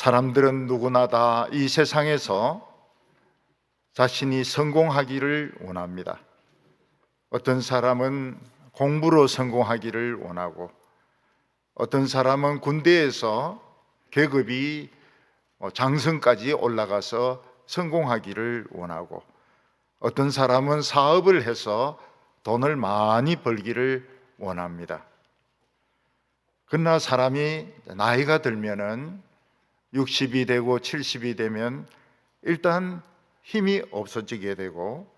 사람들은 누구나 다 이 세상에서 자신이 성공하기를 원합니다. 어떤 사람은 공부로 성공하기를 원하고, 어떤 사람은 군대에서 계급이 장성까지 올라가서 성공하기를 원하고, 어떤 사람은 사업을 해서 돈을 많이 벌기를 원합니다. 그러나 사람이 나이가 들면은 60이 되고 70이 되면 일단 힘이 없어지게 되고,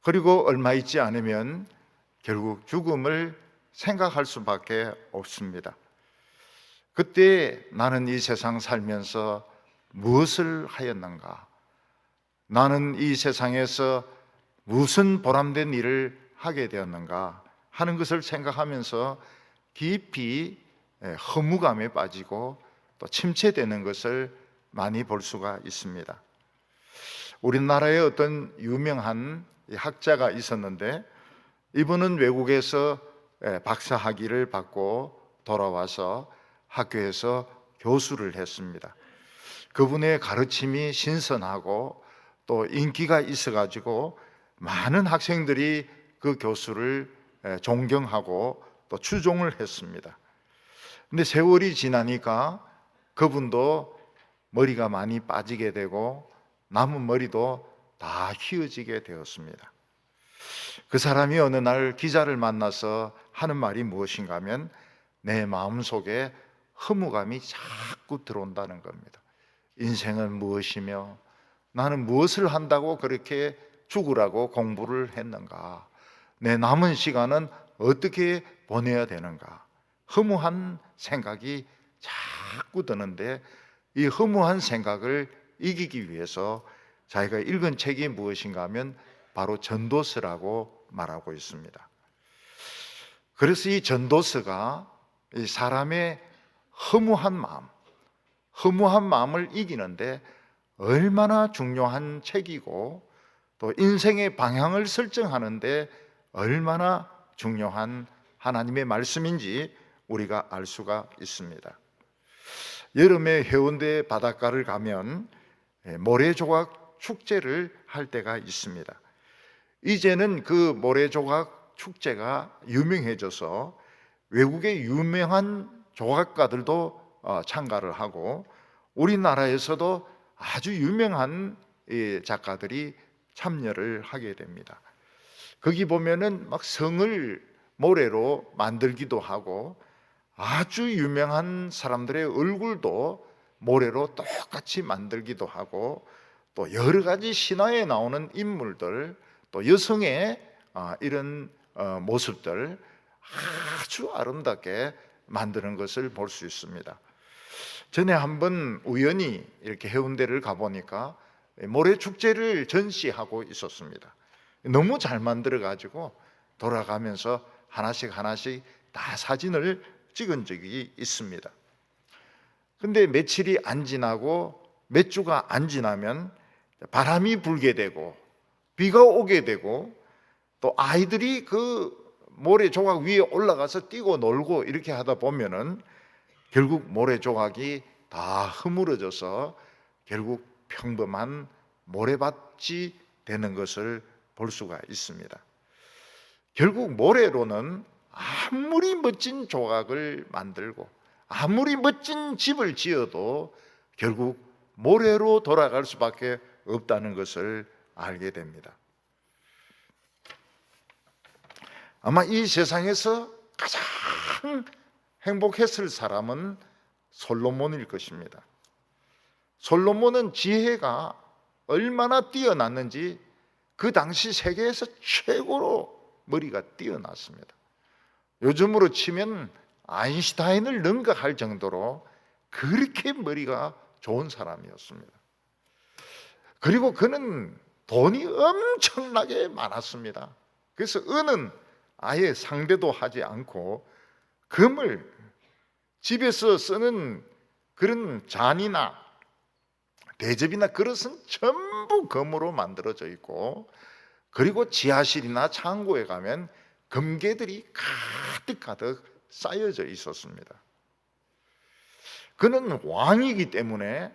그리고 얼마 있지 않으면 결국 죽음을 생각할 수밖에 없습니다. 그때 나는 이 세상 살면서 무엇을 하였는가? 나는 이 세상에서 무슨 보람된 일을 하게 되었는가 하는 것을 생각하면서 깊이 허무감에 빠지고 또 침체되는 것을 많이 볼 수가 있습니다. 우리나라에 어떤 유명한 학자가 있었는데, 이분은 외국에서 박사 학위를 받고 돌아와서 학교에서 교수를 했습니다. 그분의 가르침이 신선하고 또 인기가 있어가지고 많은 학생들이 그 교수를 존경하고 또 추종을 했습니다. 근데 세월이 지나니까 그분도 머리가 많이 빠지게 되고 남은 머리도 다 휘어지게 되었습니다. 그 사람이 어느 날 기자를 만나서 하는 말이 무엇인가 하면, 내 마음속에 허무감이 자꾸 들어온다는 겁니다. 인생은 무엇이며 나는 무엇을 한다고 그렇게 죽으라고 공부를 했는가? 내 남은 시간은 어떻게 보내야 되는가? 허무한 생각이 자꾸 드는데, 이 허무한 생각을 이기기 위해서 자기가 읽은 책이 무엇인가 하면 바로 전도서라고 말하고 있습니다. 그래서 이 전도서가 이 사람의 허무한 마음을 이기는데 얼마나 중요한 책이고, 또 인생의 방향을 설정하는데 얼마나 중요한 하나님의 말씀인지 우리가 알 수가 있습니다. 여름에 해운대 바닷가를 가면 모래조각 축제를 할 때가 있습니다. 이제는 그 모래조각 축제가 유명해져서 외국의 유명한 조각가들도 참가를 하고, 우리나라에서도 아주 유명한 작가들이 참여를 하게 됩니다. 거기 보면은 막 성을 모래로 만들기도 하고, 아주 유명한 사람들의 얼굴도 모래로 똑같이 만들기도 하고, 또 여러 가지 신화에 나오는 인물들, 또 여성의 이런 모습들 아주 아름답게 만드는 것을 볼 수 있습니다. 전에 한번 우연히 이렇게 해운대를 가보니까 모래축제를 전시하고 있었습니다. 너무 잘 만들어 가지고 돌아가면서 하나씩 다 사진을 찍은 적이 있습니다. 근데 며칠이 안 지나고 몇 주가 안 지나면 바람이 불게 되고 비가 오게 되고, 또 아이들이 그 모래 조각 위에 올라가서 뛰고 놀고 이렇게 하다 보면은 결국 모래 조각이 다 허물어져서 결국 평범한 모래밭이 되는 것을 볼 수가 있습니다. 결국 모래로는 아무리 멋진 조각을 만들고 아무리 멋진 집을 지어도 결국 모래로 돌아갈 수밖에 없다는 것을 알게 됩니다. 아마 이 세상에서 가장 행복했을 사람은 솔로몬일 것입니다. 솔로몬은 지혜가 얼마나 뛰어났는지 그 당시 세계에서 최고로 머리가 뛰어났습니다. 요즘으로 치면 아인슈타인을 능가할 정도로 그렇게 머리가 좋은 사람이었습니다. 그리고 그는 돈이 엄청나게 많았습니다. 그래서 은은 아예 상대도 하지 않고 금을, 집에서 쓰는 그런 잔이나 대접이나 그릇은 전부 금으로 만들어져 있고, 그리고 지하실이나 창고에 가면 금괴들이 가득 쌓여져 있었습니다. 그는 왕이기 때문에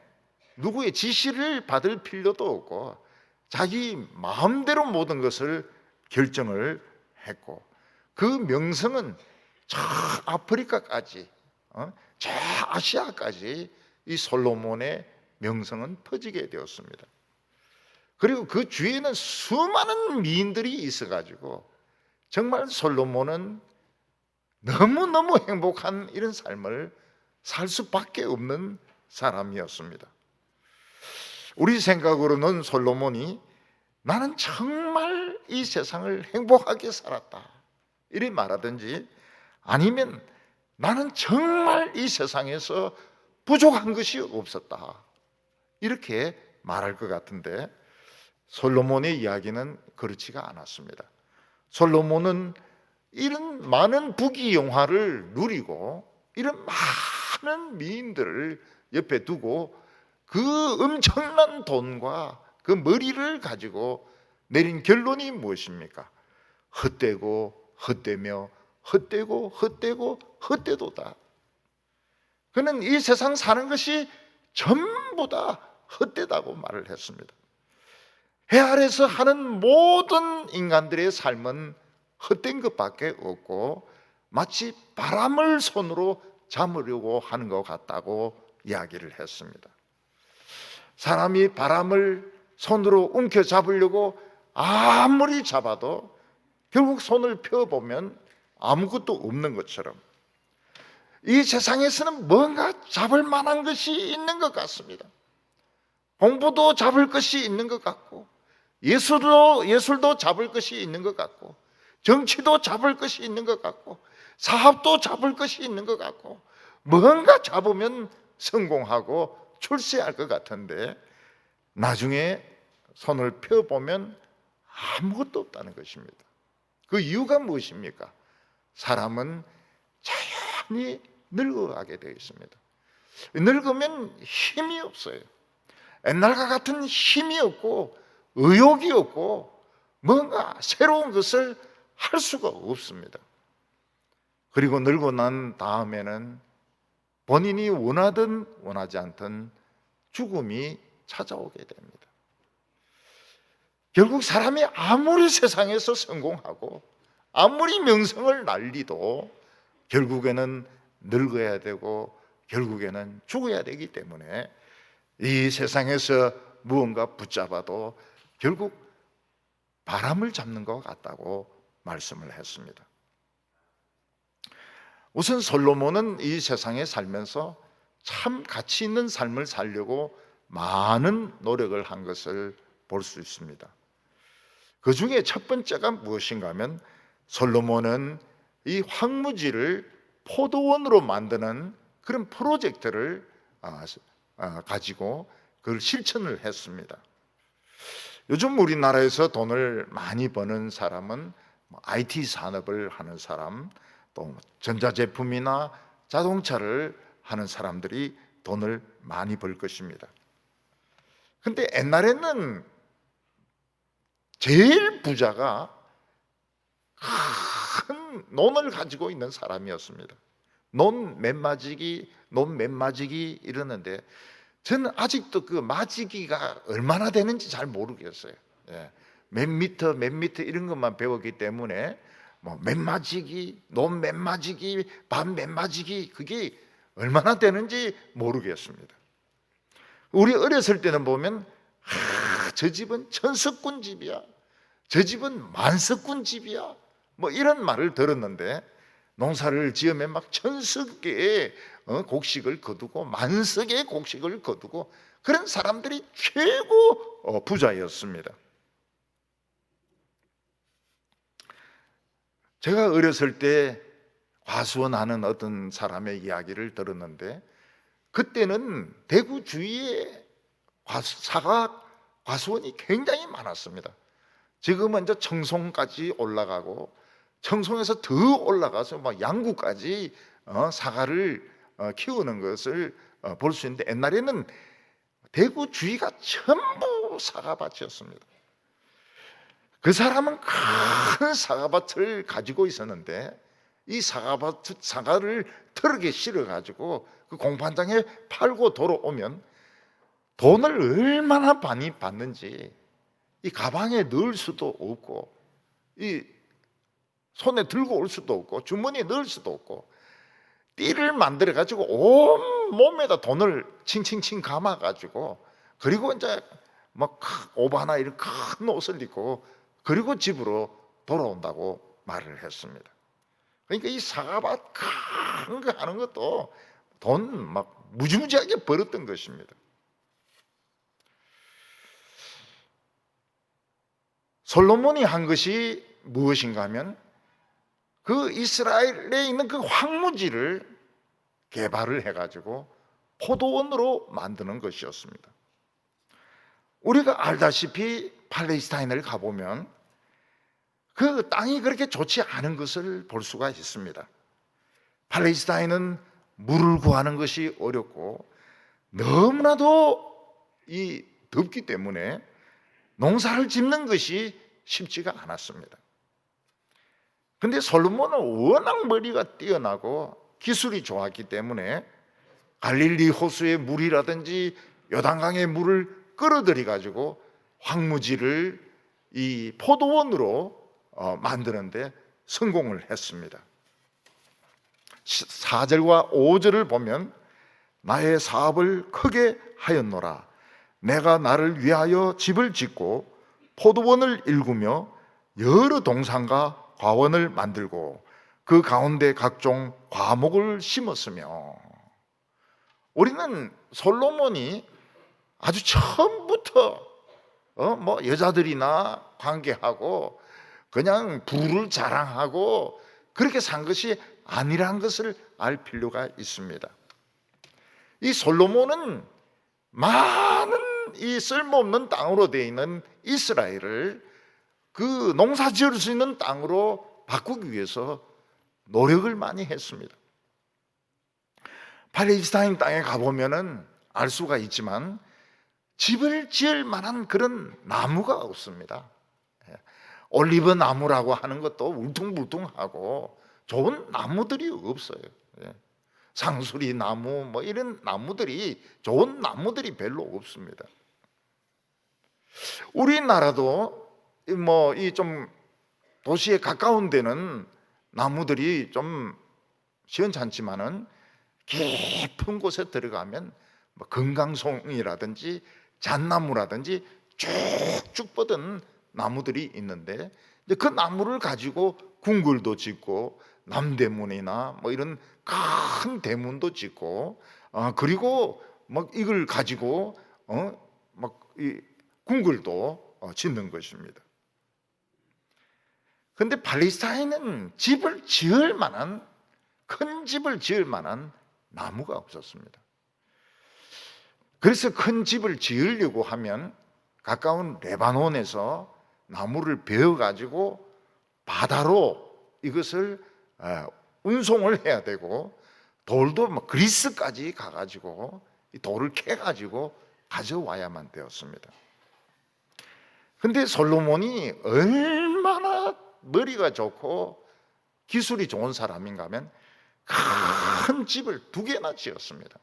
누구의 지시를 받을 필요도 없고 자기 마음대로 모든 것을 결정을 했고, 그 명성은 저 아프리카까지, 저 아시아까지 이 솔로몬의 명성은 퍼지게 되었습니다. 그리고 그 주위에는 수많은 미인들이 있어가지고 정말 솔로몬은 너무너무 행복한 이런 삶을 살 수밖에 없는 사람이었습니다. 우리 생각으로는 솔로몬이 나는 정말 이 세상을 행복하게 살았다 이렇게 말하든지, 아니면 나는 정말 이 세상에서 부족한 것이 없었다 이렇게 말할 것 같은데, 솔로몬의 이야기는 그렇지가 않았습니다. 솔로몬은 이런 많은 부귀영화를 누리고 이런 많은 미인들을 옆에 두고 그 엄청난 돈과 그 머리를 가지고 내린 결론이 무엇입니까? 헛되고 헛되며 헛되고 헛되고 헛되도다. 그는 이 세상 사는 것이 전부 다 헛되다고 말을 했습니다. 해 아래서 하는 모든 인간들의 삶은 헛된 것밖에 없고 마치 바람을 손으로 잡으려고 하는 것 같다고 이야기를 했습니다. 사람이 바람을 손으로 움켜 잡으려고 아무리 잡아도 결국 손을 펴보면 아무것도 없는 것처럼 이 세상에서는 뭔가 잡을 만한 것이 있는 것 같습니다. 공부도 잡을 것이 있는 것 같고, 예술도 잡을 것이 있는 것 같고, 정치도 잡을 것이 있는 것 같고, 사업도 잡을 것이 있는 것 같고, 뭔가 잡으면 성공하고 출세할 것 같은데 나중에 손을 펴보면 아무것도 없다는 것입니다. 그 이유가 무엇입니까? 사람은 자연히 늙어가게 되어 있습니다. 늙으면 힘이 없어요. 옛날과 같은 힘이 없고 의욕이 없고 뭔가 새로운 것을 할 수가 없습니다. 그리고 늙고 난 다음에는 본인이 원하든 원하지 않든 죽음이 찾아오게 됩니다. 결국 사람이 아무리 세상에서 성공하고 아무리 명성을 날리도 결국에는 늙어야 되고 결국에는 죽어야 되기 때문에 이 세상에서 무언가 붙잡아도 결국 바람을 잡는 것 같다고 말씀을 했습니다. 우선 솔로몬은 이 세상에 살면서 참 가치 있는 삶을 살려고 많은 노력을 한 것을 볼 수 있습니다. 그 중에 첫 번째가 무엇인가 하면 솔로몬은 이 황무지를 포도원으로 만드는 그런 프로젝트를 가지고 그걸 실천을 했습니다. 요즘 우리나라에서 돈을 많이 버는 사람은 IT 산업을 하는 사람, 또 전자제품이나 자동차를 하는 사람들이 돈을 많이 벌 것입니다. 근데 옛날에는 제일 부자가 큰 논을 가지고 있는 사람이었습니다. 논 몇 마지기 이러는데 저는 아직도 그 마지기가 얼마나 되는지 잘 모르겠어요. 몇 미터 이런 것만 배웠기 때문에 뭐 몇 마지기, 논 몇 마지기, 밭 몇 마지기 그게 얼마나 되는지 모르겠습니다. 우리 어렸을 때는 보면 저 집은 천석군 집이야, 저 집은 만석군 집이야 뭐 이런 말을 들었는데, 농사를 지으면 막 천석 개의 곡식을 거두고 만석 개의 곡식을 거두고 그런 사람들이 최고 부자였습니다. 제가 어렸을 때 과수원하는 어떤 사람의 이야기를 들었는데, 그때는 대구 주위에 사과 과수원이 굉장히 많았습니다. 지금은 이제 청송까지 올라가고 청송에서 더 올라가서 막 양구까지 사과를 키우는 것을 볼 수 있는데, 옛날에는 대구 주위가 전부 사과밭이었습니다. 그 사람은 큰 사과밭을 가지고 있었는데 이 사과를 트럭에 실어가지고 그 공판장에 팔고 돌아오면 돈을 얼마나 많이 받는지 이 가방에 넣을 수도 없고 이 손에 들고 올 수도 없고 주머니에 넣을 수도 없고 띠를 만들어 가지고 온 몸에다 돈을 칭칭칭 감아 가지고 그리고 이제 막 오바나 이런 큰 옷을 입고 그리고 집으로 돌아온다고 말을 했습니다. 그러니까 이 사과밭 큰 거 하는 것도 돈 막 무지무지하게 벌었던 것입니다. 솔로몬이 한 것이 무엇인가 하면 그 이스라엘에 있는 그 황무지를 개발을 해가지고 포도원으로 만드는 것이었습니다. 우리가 알다시피 팔레스타인을 가보면 그 땅이 그렇게 좋지 않은 것을 볼 수가 있습니다. 팔레스타인은 물을 구하는 것이 어렵고 너무나도 이 덥기 때문에 농사를 짓는 것이 쉽지가 않았습니다. 근데 솔로몬은 워낙 머리가 뛰어나고 기술이 좋았기 때문에 갈릴리 호수의 물이라든지 요단강의 물을 끌어들여 가지고 황무지를 이 포도원으로 만드는데 성공을 했습니다. 4절과 5절을 보면 나의 사업을 크게 하였노라. 내가 나를 위하여 집을 짓고 포도원을 일구며 여러 동산과 과원을 만들고 그 가운데 각종 과목을 심었으며. 우리는 솔로몬이 아주 처음부터 뭐 여자들이나 관계하고 그냥 부를 자랑하고 그렇게 산 것이 아니란 것을 알 필요가 있습니다. 이 솔로몬은 많은 이 쓸모없는 땅으로 되어 있는 이스라엘을 그 농사 지을 수 있는 땅으로 바꾸기 위해서 노력을 많이 했습니다. 팔레스타인 땅에 가보면은 알 수가 있지만 집을 지을 만한 그런 나무가 없습니다. 올리브 나무라고 하는 것도 울퉁불퉁하고 좋은 나무들이 없어요. 상수리 나무 뭐 이런 나무들이 좋은 나무들이 별로 없습니다. 우리나라도 뭐 이 좀 도시에 가까운 데는 나무들이 좀 시원찮지만은 깊은 곳에 들어가면 뭐 금강송이라든지 잣나무라든지 쭉쭉 뻗은 나무들이 있는데 그 나무를 가지고 궁궐도 짓고 남대문이나 뭐 이런 큰 대문도 짓고 그리고 막 이걸 가지고 막 이 궁궐도 짓는 것입니다. 그런데 팔레스타인은 집을 지을 만한 큰 집을 지을 만한 나무가 없었습니다. 그래서 큰 집을 지으려고 하면 가까운 레바논에서 나무를 베어 가지고 바다로 이것을 운송을 해야 되고 돌도 뭐 그리스까지 가가지고 돌을 캐가지고 가져와야만 되었습니다. 근데 솔로몬이 얼마나 머리가 좋고 기술이 좋은 사람인가 하면 큰 집을 2개나 지었습니다.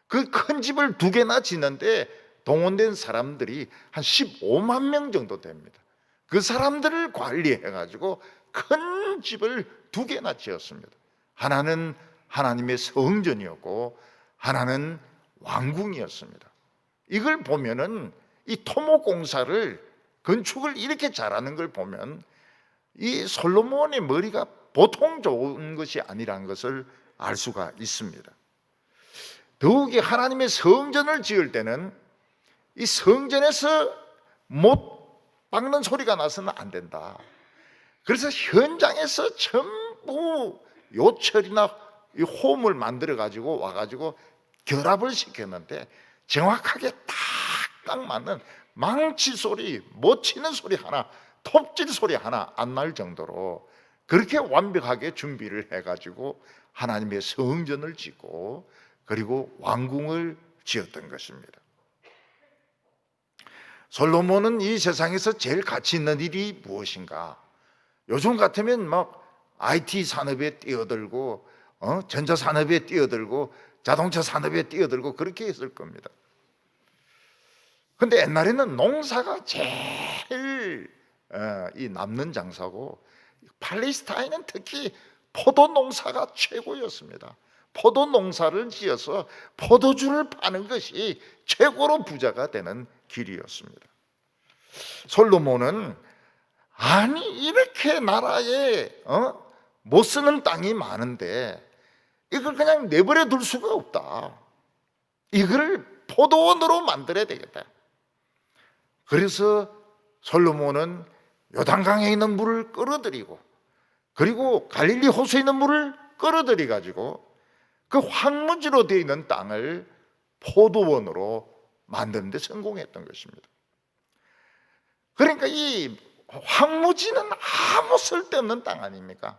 그 큰 집을 2개나 짓는데 동원된 사람들이 한 15만 명 정도 됩니다. 그 사람들을 관리해가지고 큰 집을 2개나 지었습니다. 하나는 하나님의 성전이었고 하나는 왕궁이었습니다. 이걸 보면은 이 토목공사를 건축을 이렇게 잘하는 걸 보면 이 솔로몬의 머리가 보통 좋은 것이 아니라는 것을 알 수가 있습니다. 더욱이 하나님의 성전을 지을 때는 이 성전에서 못 박는 소리가 나서는 안 된다. 그래서 현장에서 전부 요철이나 이 홈을 만들어 가지고 와가지고 결합을 시켰는데 정확하게 딱 맞는 망치 소리, 못 치는 소리 하나, 톱질 소리 하나 안 날 정도로 그렇게 완벽하게 준비를 해가지고 하나님의 성전을 짓고 그리고 왕궁을 지었던 것입니다. 솔로몬은 이 세상에서 제일 가치 있는 일이 무엇인가? 요즘 같으면 막 IT 산업에 뛰어들고 전자 산업에 뛰어들고 자동차 산업에 뛰어들고 그렇게 했을 겁니다. 근데 옛날에는 농사가 제일 이 남는 장사고, 팔레스타인은 특히 포도 농사가 최고였습니다. 포도 농사를 지어서 포도주를 파는 것이 최고로 부자가 되는 길이었습니다. 솔로몬은 아니 이렇게 나라에 못 쓰는 땅이 많은데 이걸 그냥 내버려 둘 수가 없다. 이걸 포도원으로 만들어야 되겠다. 그래서 솔로몬은 요단강에 있는 물을 끌어들이고, 그리고 갈릴리 호수에 있는 물을 끌어들여 가지고 그 황무지로 되어 있는 땅을 포도원으로 만드는 데 성공했던 것입니다. 그러니까 이 황무지는 아무 쓸데없는 땅 아닙니까?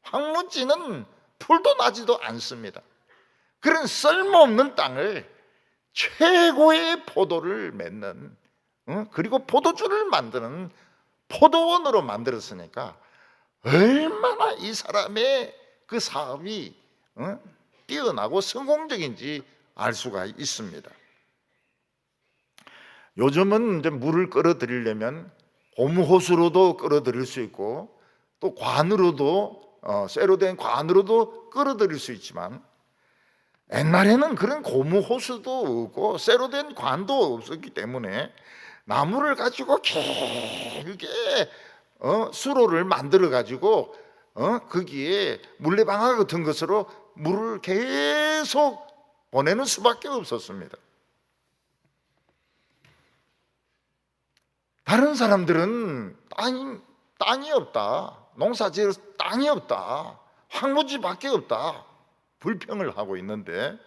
황무지는 풀도 나지도 않습니다. 그런 쓸모없는 땅을 최고의 포도를 맺는, 그리고 포도주를 만드는 포도원으로 만들었으니까 얼마나 이 사람의 그 사업이 뛰어나고 성공적인지 알 수가 있습니다. 요즘은 이제 물을 끌어들이려면 고무호수로도 끌어들일 수 있고, 또 관으로도 쇠로 된 관으로도 끌어들일 수 있지만, 옛날에는 그런 고무호수도 없고 쇠로 된 관도 없었기 때문에 나무를 가지고 길게 수로를 만들어 가지고 거기에 물레방아 같은 것으로 물을 계속 보내는 수밖에 없었습니다. 다른 사람들은 땅이 없다, 농사지을 땅이 없다, 황무지밖에 없다 불평을 하고 있는데,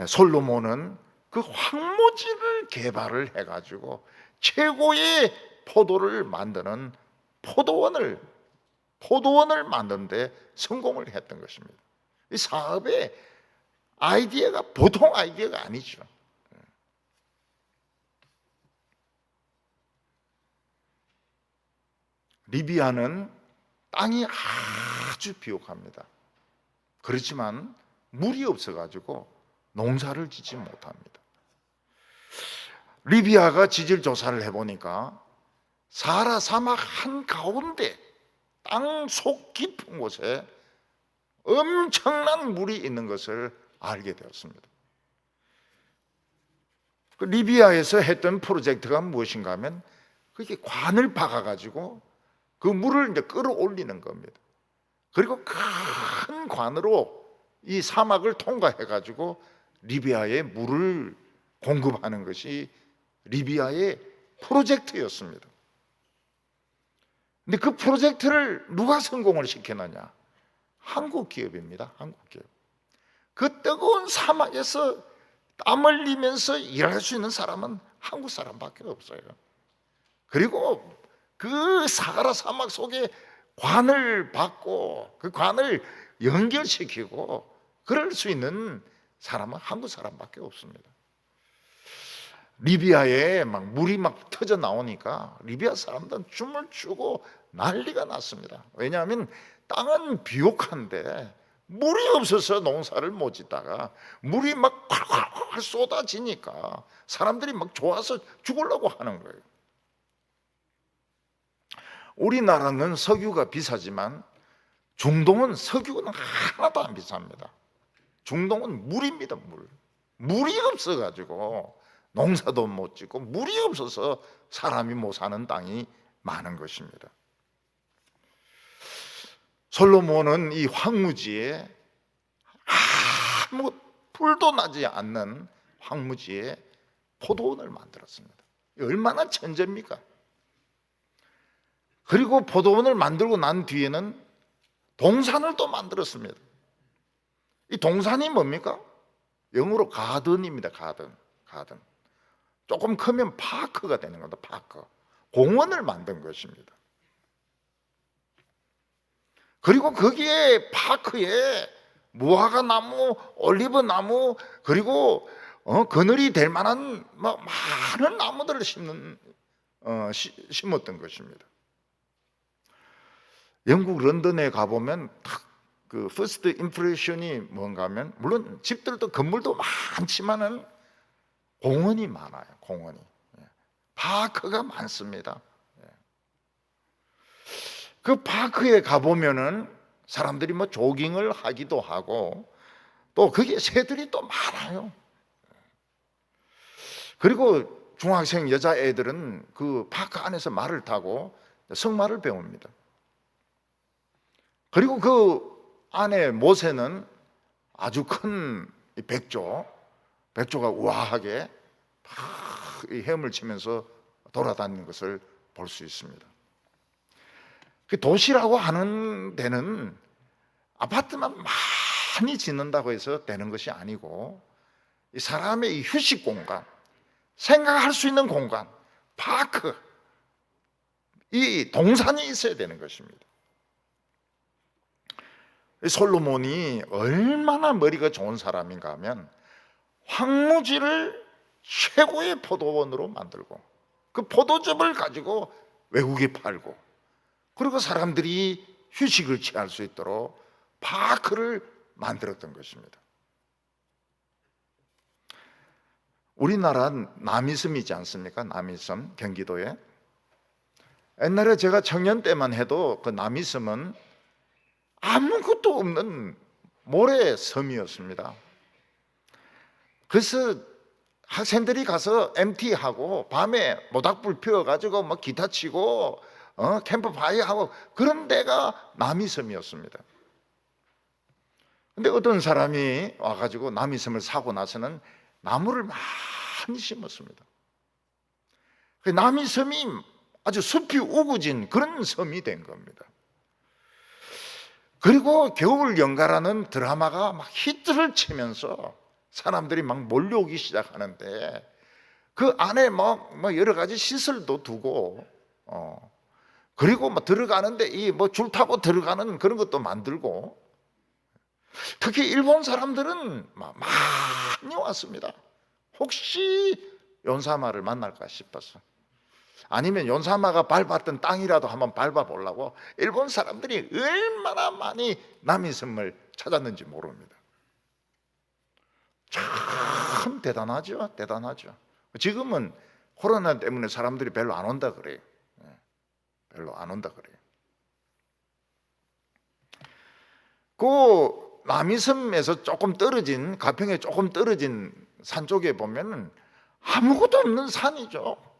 솔로몬은 그 황무지를 개발을 해가지고 최고의 포도를 만드는 포도원을 만드는 데 성공을 했던 것입니다. 이 사업의 아이디어가 보통 아이디어가 아니죠. 리비아는 땅이 아주 비옥합니다. 그렇지만 물이 없어가지고 농사를 짓지 못합니다. 리비아가 지질 조사를 해보니까 사하라 사막 한가운데 땅 속 깊은 곳에 엄청난 물이 있는 것을 알게 되었습니다. 그 리비아에서 했던 프로젝트가 무엇인가 하면 그게 관을 박아가지고 그 물을 이제 끌어올리는 겁니다. 그리고 큰 관으로 이 사막을 통과해가지고 리비아에 물을 공급하는 것이 리비아의 프로젝트였습니다. 근데 그 프로젝트를 누가 성공을 시켰느냐? 한국 기업입니다. 한국 기업. 그 뜨거운 사막에서 땀 흘리면서 일할 수 있는 사람은 한국 사람밖에 없어요. 그리고 그 사하라 사막 속에 관을 받고 그 관을 연결시키고 그럴 수 있는 사람은 한국 사람밖에 없습니다. 리비아에 막 물이 막 터져 나오니까 리비아 사람들은 춤을 추고 난리가 났습니다. 왜냐하면 땅은 비옥한데 물이 없어서 농사를 못 짓다가 물이 막 콸콸콸 쏟아지니까 사람들이 막 좋아서 죽으려고 하는 거예요. 우리나라는 석유가 비싸지만 중동은 석유는 하나도 안 비쌉니다. 중동은 물입니다. 물이 없어가지고 농사도 못 짓고 물이 없어서 사람이 못 사는 땅이 많은 것입니다. 솔로몬은 이 황무지에 아무 풀도 나지 않는 황무지에 포도원을 만들었습니다. 얼마나 천재입니까? 그리고 포도원을 만들고 난 뒤에는 동산을 또 만들었습니다. 이 동산이 뭡니까? 영어로 가든입니다. 가든. 조금 크면 파크가 되는 겁니다. 파크. 공원을 만든 것입니다. 그리고 거기에 파크에 무화과 나무, 올리브 나무, 그리고 그늘이 될 만한 많은 나무들을 심었던 것입니다. 영국 런던에 가보면 그 퍼스트 임프레션이 뭔가 하면, 물론 집들도 건물도 많지만은 공원이 많아요. 공원이, 파크가 많습니다. 그 파크에 가보면은 사람들이 뭐 조깅을 하기도 하고, 또 거기에 새들이 또 많아요. 그리고 중학생 여자애들은 그 파크 안에서 말을 타고 성말을 배웁니다. 그리고 그 안에 못에는 아주 큰 백조가 우아하게 막 헤엄을 치면서 돌아다니는 것을 볼 수 있습니다. 그 도시라고 하는 데는 아파트만 많이 짓는다고 해서 되는 것이 아니고, 이 사람의 휴식 공간, 생각할 수 있는 공간, 파크, 이 동산이 있어야 되는 것입니다. 솔로몬이 얼마나 머리가 좋은 사람인가 하면, 황무지를 최고의 포도원으로 만들고 그 포도즙을 가지고 외국에 팔고, 그리고 사람들이 휴식을 취할 수 있도록 파크를 만들었던 것입니다. 우리나라 남이섬이지 않습니까? 남이섬, 경기도에. 옛날에 제가 청년 때만 해도 그 남이섬은 아무것도 없는 모래섬이었습니다. 그래서 학생들이 가서 MT하고 밤에 모닥불 피워가지고 뭐 기타 치고 캠프파이어 하고 그런 데가 남이섬이었습니다. 근데 어떤 사람이 와가지고 남이섬을 사고 나서는 나무를 많이 심었습니다. 남이섬이 아주 숲이 우거진 그런 섬이 된 겁니다. 그리고 겨울 연가라는 드라마가 막 히트를 치면서 사람들이 막 몰려오기 시작하는데, 그 안에 뭐 여러 가지 시설도 두고, 그리고 뭐 들어가는데 이 뭐 줄 타고 들어가는 그런 것도 만들고, 특히 일본 사람들은 많이 왔습니다. 혹시 연사마를 만날까 싶어서, 아니면 연사마가 밟았던 땅이라도 한번 밟아보려고 일본 사람들이 얼마나 많이 남이섬을 찾았는지 모릅니다. 참 대단하죠. 대단하죠. 지금은 코로나 때문에 사람들이 별로 안 온다 그래요. 별로 안 온다 그래요. 그 남이섬에서 조금 떨어진, 가평에 조금 떨어진 산 쪽에 보면은 아무것도 없는 산이죠.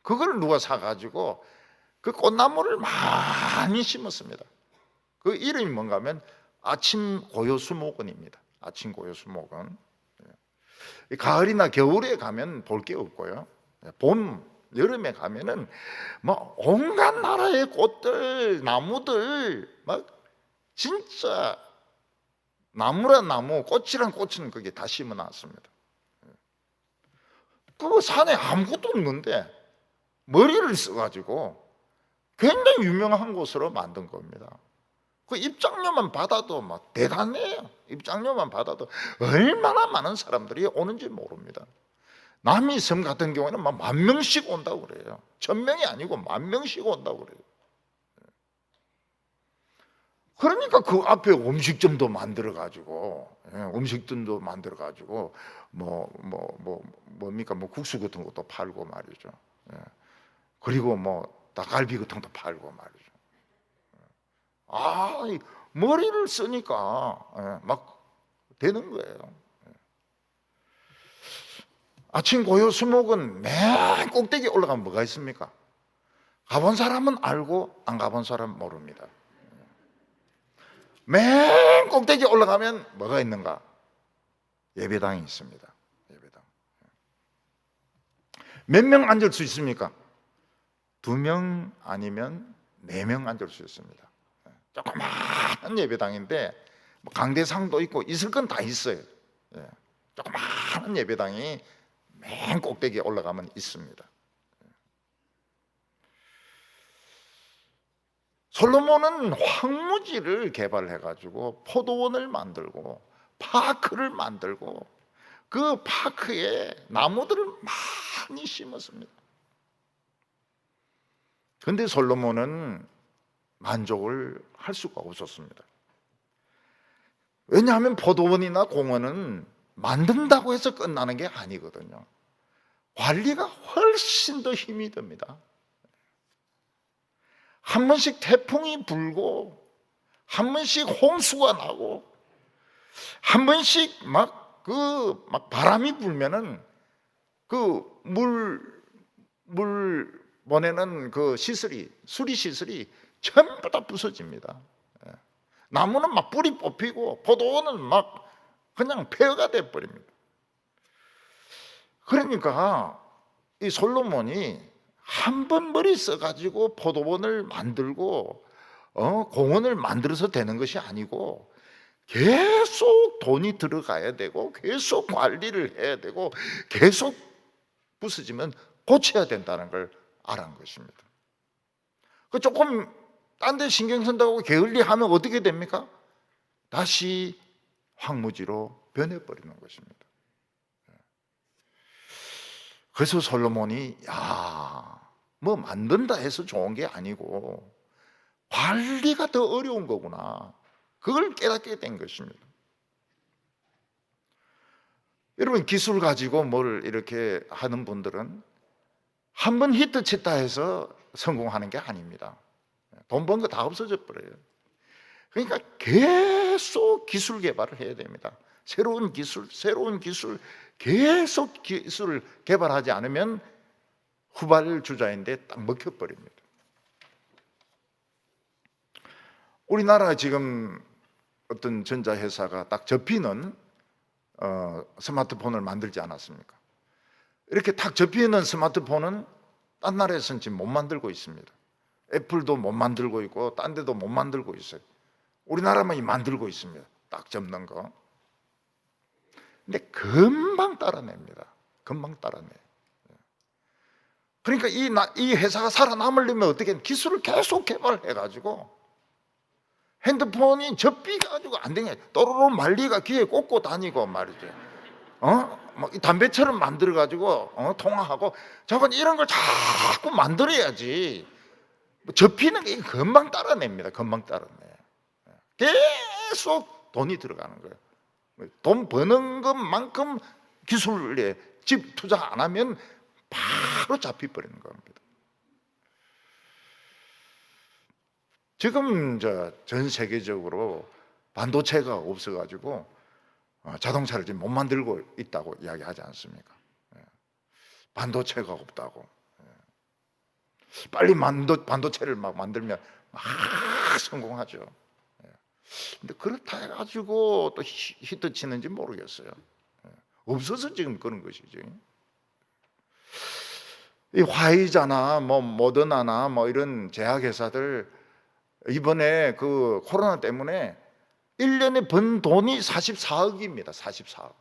그걸 누가 사가지고 그 꽃나무를 많이 심었습니다. 그 이름이 뭔가 하면 아침 고요수목원입니다. 아침 고요수목원. 가을이나 겨울에 가면 볼 게 없고요. 봄, 여름에 가면은 뭐 온갖 나라의 꽃들, 나무들, 막 진짜 나무란 나무, 꽃이란 꽃은 거기에 다 심어놨습니다. 그 산에 아무것도 없는데 머리를 써가지고 굉장히 유명한 곳으로 만든 겁니다. 그 입장료만 받아도 막 대단해요. 입장료만 받아도 얼마나 많은 사람들이 오는지 모릅니다. 남이섬 같은 경우에는 막 10,000명씩 온다고 그래요. 1,000명이 아니고 10,000명씩 온다고 그래요. 그러니까 그 앞에 음식점도 만들어 가지고, 음식점도 만들어 가지고 뭡니까 국수 같은 것도 팔고 말이죠. 그리고 뭐 닭갈비 같은 것도 팔고 말이죠. 머리를 쓰니까 막 되는 거예요. 아침 고요 수목은 맨 꼭대기 올라가면 뭐가 있습니까? 가본 사람은 알고 안 가본 사람은 모릅니다. 맨 꼭대기 올라가면 뭐가 있는가? 예배당이 있습니다. 예배당. 몇 명 앉을 수 있습니까? 2명 아니면 4명 앉을 수 있습니다. 조그마한 예배당인데 강대상도 있고 있을 건 다 있어요. 조그마한 예배당이 맨 꼭대기에 올라가면 있습니다. 솔로몬은 황무지를 개발해가지고 포도원을 만들고 파크를 만들고 그 파크에 나무들을 많이 심었습니다. 그런데 솔로몬은 만족을 할 수가 없었습니다. 왜냐하면 포도원이나 공원은 만든다고 해서 끝나는 게 아니거든요. 관리가 훨씬 더 힘이 듭니다. 한 번씩 태풍이 불고, 한 번씩 홍수가 나고, 한 번씩 막 바람이 불면은 물 보내는 수리 시설이 전부 다 부서집니다. 나무는 막 뿌리 뽑히고 포도원은 막 그냥 폐허가 돼 버립니다. 그러니까 이 솔로몬이 한 번 머리 써가지고 포도원을 만들고 공원을 만들어서 되는 것이 아니고 계속 돈이 들어가야 되고 계속 관리를 해야 되고 계속 부서지면 고쳐야 된다는 걸 알은 것입니다. 그 조금 딴 데 신경 쓴다고 게을리하면 어떻게 됩니까? 다시 황무지로 변해버리는 것입니다. 그래서 솔로몬이 뭐 만든다 해서 좋은 게 아니고 관리가 더 어려운 거구나, 그걸 깨닫게 된 것입니다. 여러분, 기술 가지고 뭘 이렇게 하는 분들은 한 번 히트 쳤다 해서 성공하는 게 아닙니다. 돈 번 거 다 없어져 버려요. 그러니까 계속 기술 개발을 해야 됩니다. 새로운 기술, 계속 기술을 개발하지 않으면 후발 주자인데 딱 먹혀버립니다. 우리나라 지금 어떤 전자회사가 딱 접히는 스마트폰을 만들지 않았습니까? 이렇게 탁 접히는 스마트폰은 딴 나라에서는 지금 못 만들고 있습니다. 애플도 못 만들고 있고 딴 데도 못 만들고 있어요. 우리나라만 만들고 있습니다. 딱 접는 거. 근데 금방 따라냅니다. 금방 따라내요. 그러니까 이 회사가 살아남으려면 어떻게 기술을 계속 개발해가지고 핸드폰이 접히가지고 안 되게 또르르 말리가 귀에 꽂고 다니고 말이죠. 막 담배처럼 만들어가지고 통화하고 저건 이런 걸 자꾸 만들어야지. 접히는 게 금방 따라냅니다. 금방 따라내. 계속 돈이 들어가는 거예요. 돈 버는 것만큼 기술에 집 투자 안 하면 바로 잡혀버리는 겁니다. 지금 전 세계적으로 반도체가 없어가지고 자동차를 지금 못 만들고 있다고 이야기하지 않습니까? 반도체가 없다고. 빨리 반도체를 막 만들면 막 성공하죠. 근데 그렇다 해가지고 또 히트 치는지 모르겠어요. 없어서 지금 그런 것이죠. 이 화이자나 뭐 모더나나 뭐 이런 제약회사들 이번에 그 코로나 때문에 1년에 번 돈이 44억입니다. 44억.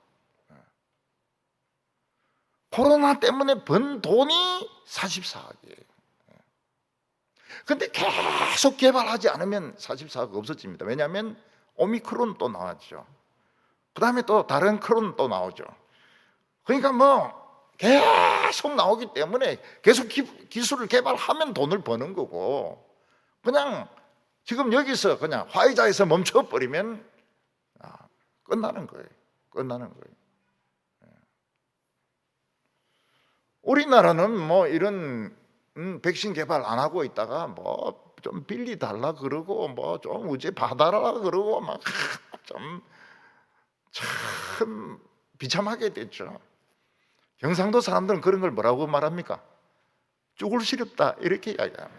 코로나 때문에 번 돈이 44억이에요. 근데 계속 개발하지 않으면 44억 없어집니다. 왜냐하면 오미크론 또 나왔죠. 그 다음에 또 다른 크론 또 나오죠. 그러니까 뭐 계속 나오기 때문에 계속 기술을 개발하면 돈을 버는 거고, 그냥 지금 여기서 그냥 화이자에서 멈춰버리면 끝나는 거예요. 끝나는 거예요. 우리나라는 뭐 이런 백신 개발 안 하고 있다가 뭐 좀 빌리 달라 그러고 뭐 좀 우제 봐달라 그러고 막 좀 참 비참하게 됐죠. 경상도 사람들은 그런 걸 뭐라고 말합니까? 죽을 시렵다 이렇게 이야기합니다.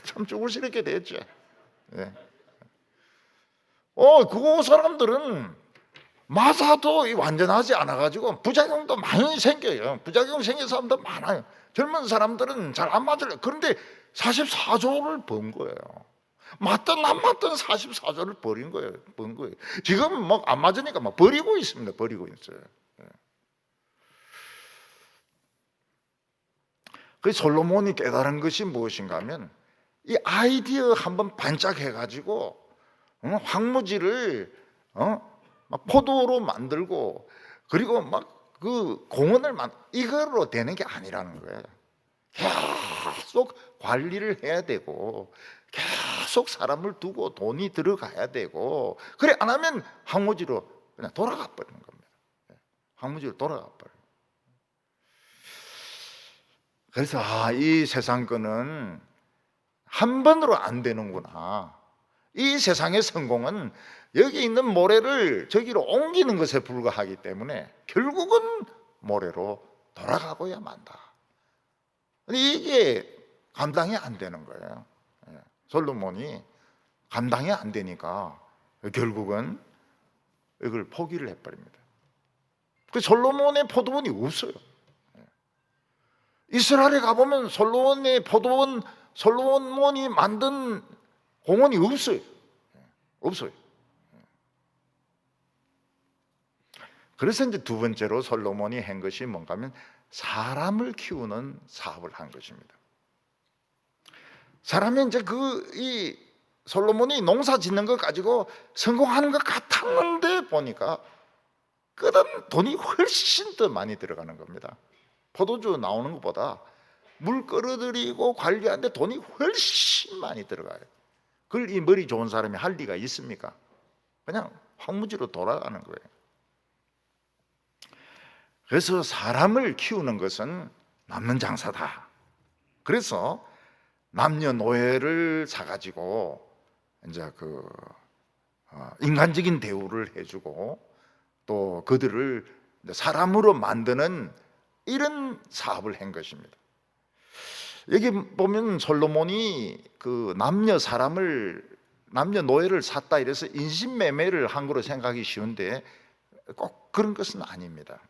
참 죽을 시렵게 됐죠. 네. 그 사람들은 맞아도 완전하지 않아가지고 부작용도 많이 생겨요. 부작용 생긴 사람도 많아요. 젊은 사람들은 잘 안 맞을래요. 그런데 44조를 번 거예요. 맞든 안 맞든 44조를 번 거예요. 지금 뭐 안 맞으니까 막 버리고 있습니다. 버리고 있어요. 그 솔로몬이 깨달은 것이 무엇인가 하면 이 아이디어 한번 반짝해가지고 황무지를 막 포도로 만들고 그리고 막 그 공원을 이걸로 되는 게 아니라는 거예요. 계속 관리를 해야 되고 계속 사람을 두고 돈이 들어가야 되고, 그래 안 하면 황무지로 그냥 돌아가 버리는 겁니다. 황무지로 돌아가 버려요. 그래서 이 세상 거는 한 번으로 안 되는구나. 이 세상의 성공은 여기 있는 모래를 저기로 옮기는 것에 불과하기 때문에 결국은 모래로 돌아가고야 만다. 이게 감당이 안 되는 거예요. 솔로몬이 감당이 안 되니까 결국은 이걸 포기를 해버립니다. 그 솔로몬의 포도원이 없어요. 이스라엘에 가보면 솔로몬의 포도원, 솔로몬이 만든 공원이 없어요. 없어요. 그래서 이제 두 번째로 솔로몬이 한 것이 뭔가 하면 사람을 키우는 사업을 한 것입니다. 사람이 이제 이 솔로몬이 농사 짓는 것 가지고 성공하는 것 같았는데 보니까 그다음 돈이 훨씬 더 많이 들어가는 겁니다. 포도주 나오는 것보다 물 끌어들이고 관리하는데 돈이 훨씬 많이 들어가요. 그걸 이 머리 좋은 사람이 할 리가 있습니까? 그냥 황무지로 돌아가는 거예요. 그래서 사람을 키우는 것은 남는 장사다. 그래서 남녀노예를 사가지고 이제 인간적인 대우를 해주고 또 그들을 사람으로 만드는 이런 사업을 한 것입니다. 여기 보면 솔로몬이 남녀노예를 샀다 이래서 인신매매를 한 거로 생각하기 쉬운데 꼭 그런 것은 아닙니다.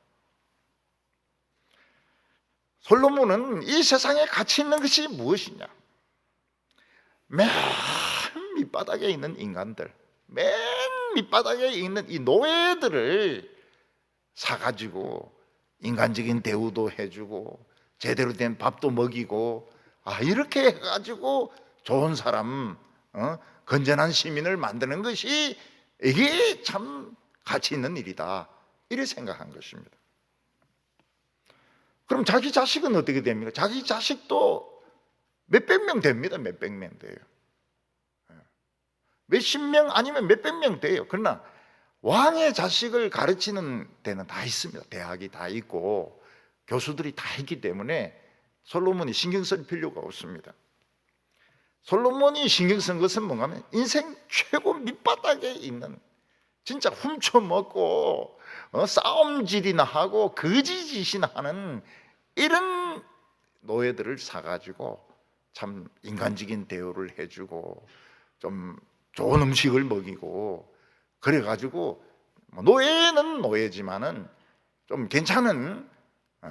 솔로몬은 이 세상에 가치 있는 것이 무엇이냐? 맨 밑바닥에 있는 인간들, 맨 밑바닥에 있는 이 노예들을 사가지고 인간적인 대우도 해주고 제대로 된 밥도 먹이고 이렇게 해가지고 좋은 사람, 건전한 시민을 만드는 것이 이게 참 가치 있는 일이다 이렇게 생각한 것입니다. 그럼 자기 자식은 어떻게 됩니까? 자기 자식도 몇백 명 됩니다. 몇백 명 돼요. 몇십 명 아니면 몇백 명 돼요. 그러나 왕의 자식을 가르치는 데는 다 있습니다. 대학이 다 있고 교수들이 다 있기 때문에 솔로몬이 신경 쓸 필요가 없습니다. 솔로몬이 신경 쓴 것은 뭔가 하면 인생 최고 밑바닥에 있는 진짜 훔쳐먹고 싸움질이나 하고 거지짓이나 하는 이런 노예들을 사가지고 참 인간적인 대우를 해주고 좀 좋은 음식을 먹이고 그래가지고 노예는 노예지만은 좀 괜찮은